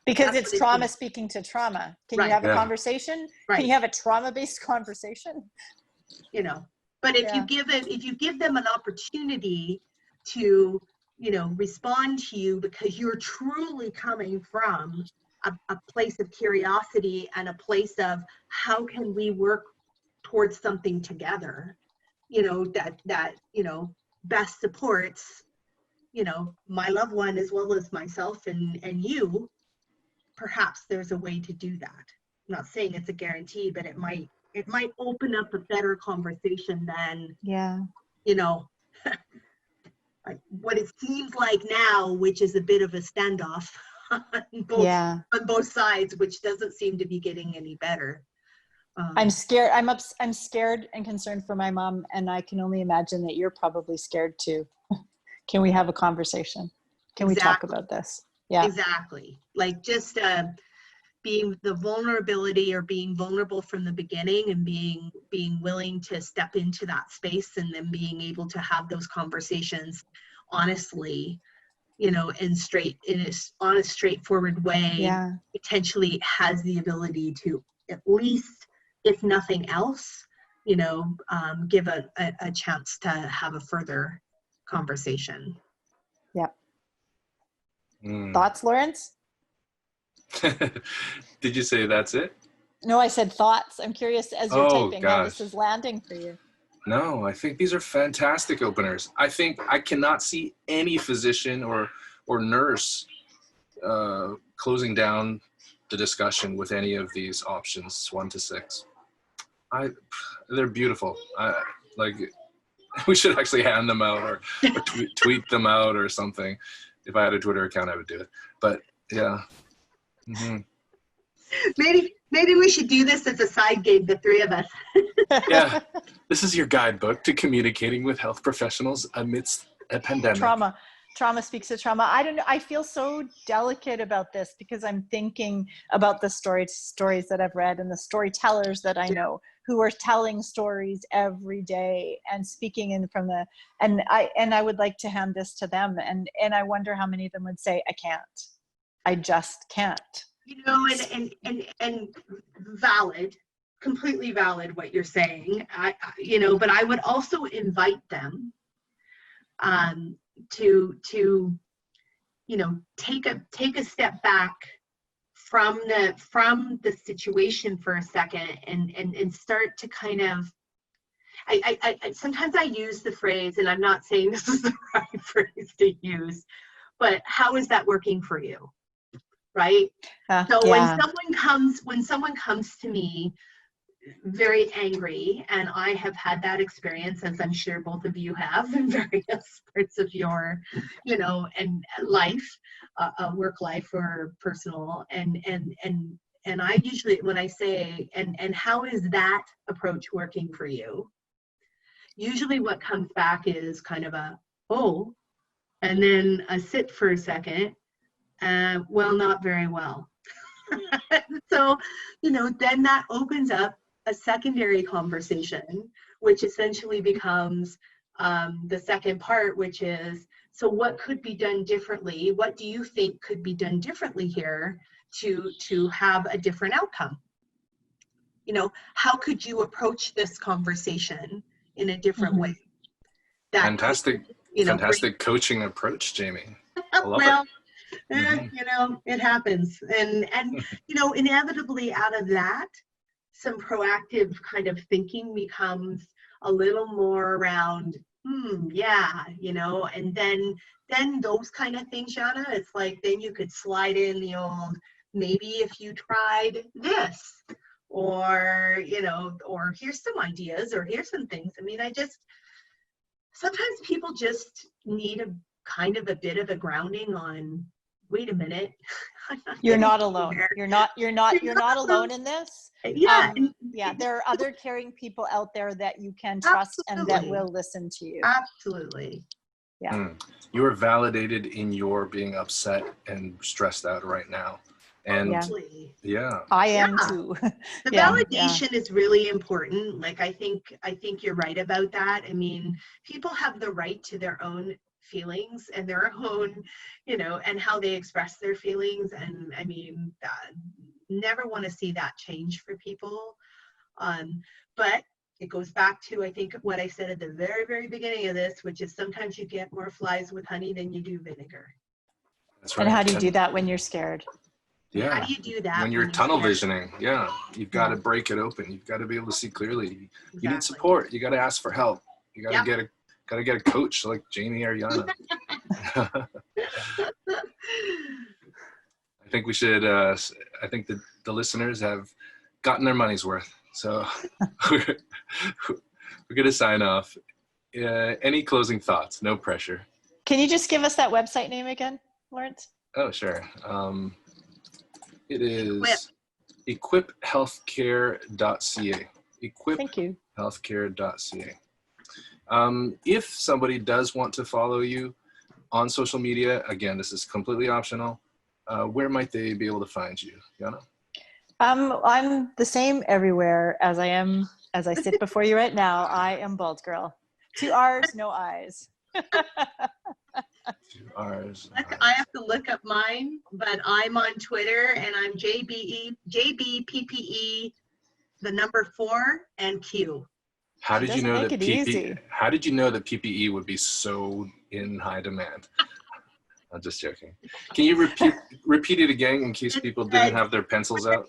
Because it's trauma speaking to trauma. Can you have a conversation? Can you have a trauma-based conversation? But if you give them an opportunity to, respond to you, because you're truly coming from a place of curiosity and a place of how can we work towards something together, that best supports, my loved one as well as myself and you. Perhaps there's a way to do that. I'm not saying it's a guarantee, but it might open up a better conversation than like what it seems like now, which is a bit of a standoff on both sides, which doesn't seem to be getting any better. I'm scared. I'm scared and concerned for my mom, and I can only imagine that you're probably scared too. Can we have a conversation? Can we talk about this? Yeah, exactly. Like just being the vulnerability, or being vulnerable from the beginning, and being willing to step into that space, and then being able to have those conversations honestly, in a honest, straightforward way, potentially has the ability to, at least, if nothing else, give a chance to have a further conversation. Yeah. Thoughts, Lawrence? Did you say that's it? No, I said thoughts. I'm curious, as you're typing, how this is landing for you. No, I think these are fantastic openers. I think I cannot see any physician or nurse closing down the discussion with any of these options, 1 to 6. They're beautiful. We should actually hand them out, or tweet them out or something. If I had a Twitter account, I would do it. But yeah. Mm-hmm. Maybe we should do this as a side gig, the three of us. Yeah. This is your guidebook to communicating with health professionals amidst a pandemic. Trauma speaks to trauma. I don't know. I feel so delicate about this, because I'm thinking about the stories that I've read, and the storytellers that I know who are telling stories every day and speaking in from the, and I would like to hand this to them. And I wonder how many of them would say, I can't. I just can't. And valid, completely valid what you're saying. But I would also invite them to take a step back from the situation for a second and start to kind of, I sometimes I use the phrase, and I'm not saying this is the right phrase to use, but how is that working for you? Right? So Yeah. when someone comes to me very angry, and I have had that experience, as I'm sure both of you have in various parts of your, and life, work life or personal, and I usually, when I say, and how is that approach working for you? Usually what comes back is kind of a, oh, and then a sit for a second, well, not very well. So, then that opens up a secondary conversation, which essentially becomes the second part, which is, so what could be done differently? What do you think could be done differently here to have a different outcome? How could you approach this conversation in a different way? Fantastic coaching approach, Jami. I love it. It happens. And inevitably out of that, some proactive kind of thinking becomes a little more around, and then those kind of things, Jana, it's like, then you could slide in the old, maybe if you tried this, or, or here's some ideas, or here's some things. I mean, sometimes people just need a kind of a bit of a grounding on, wait a minute. You're not alone. You're not alone in this. Yeah. There are other caring people out there that you can trust and that will listen to you. Absolutely. Yeah. You are validated in your being upset and stressed out right now. And I am too. The validation is really important. Like, I think you're right about that. I mean, people have the right to their own feelings and their own, and how they express their feelings. And I mean, never want to see that change for people. But it goes back to, I think, what I said at the very, very beginning of this, which is sometimes you get more flies with honey than you do vinegar. That's right. And how do you do that when you're scared? Yeah. How do you do that when you're tunnel visioning? Yeah. You've got to break it open. You've got to be able to see clearly. Exactly. You need support. You got to ask for help. You got to get a coach like Jami or Jana. I think we should, I think that the listeners have gotten their money's worth. So we're going to sign off. Any closing thoughts? No pressure. Can you just give us that website name again, Lawrence? Oh, sure. It is equiphealthcare.ca. Equiphealthcare.ca. If somebody does want to follow you on social media, again, this is completely optional. Where might they be able to find you, Jana? I'm the same everywhere as I am as I sit before you right now. I am Bald Girl. 2 R's, no I's. 2 R's. I have to look up mine, but I'm on Twitter and I'm JBPPE, the number 4 and Q. How did you know that PPE would be so in high demand? I'm just joking. Can you repeat it again in case people didn't have their pencils out?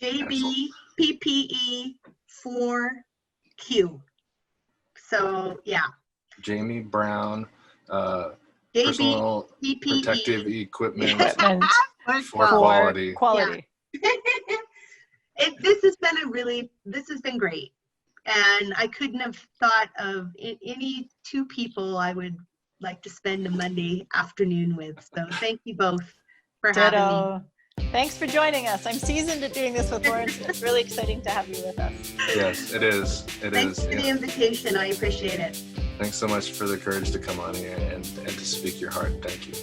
JBPPE 4Q. So yeah. Jami Brown, personal protective equipment for quality. Yeah. This has been great. And I couldn't have thought of any 2 people I would like to spend a Monday afternoon with. So thank you both for having me. Thanks for joining us. I'm seasoned at doing this with Lawrence. It's really exciting to have you with us. Yes, it is. Thanks for the invitation. I appreciate it. Thanks so much for the courage to come on here and to speak your heart. Thank you.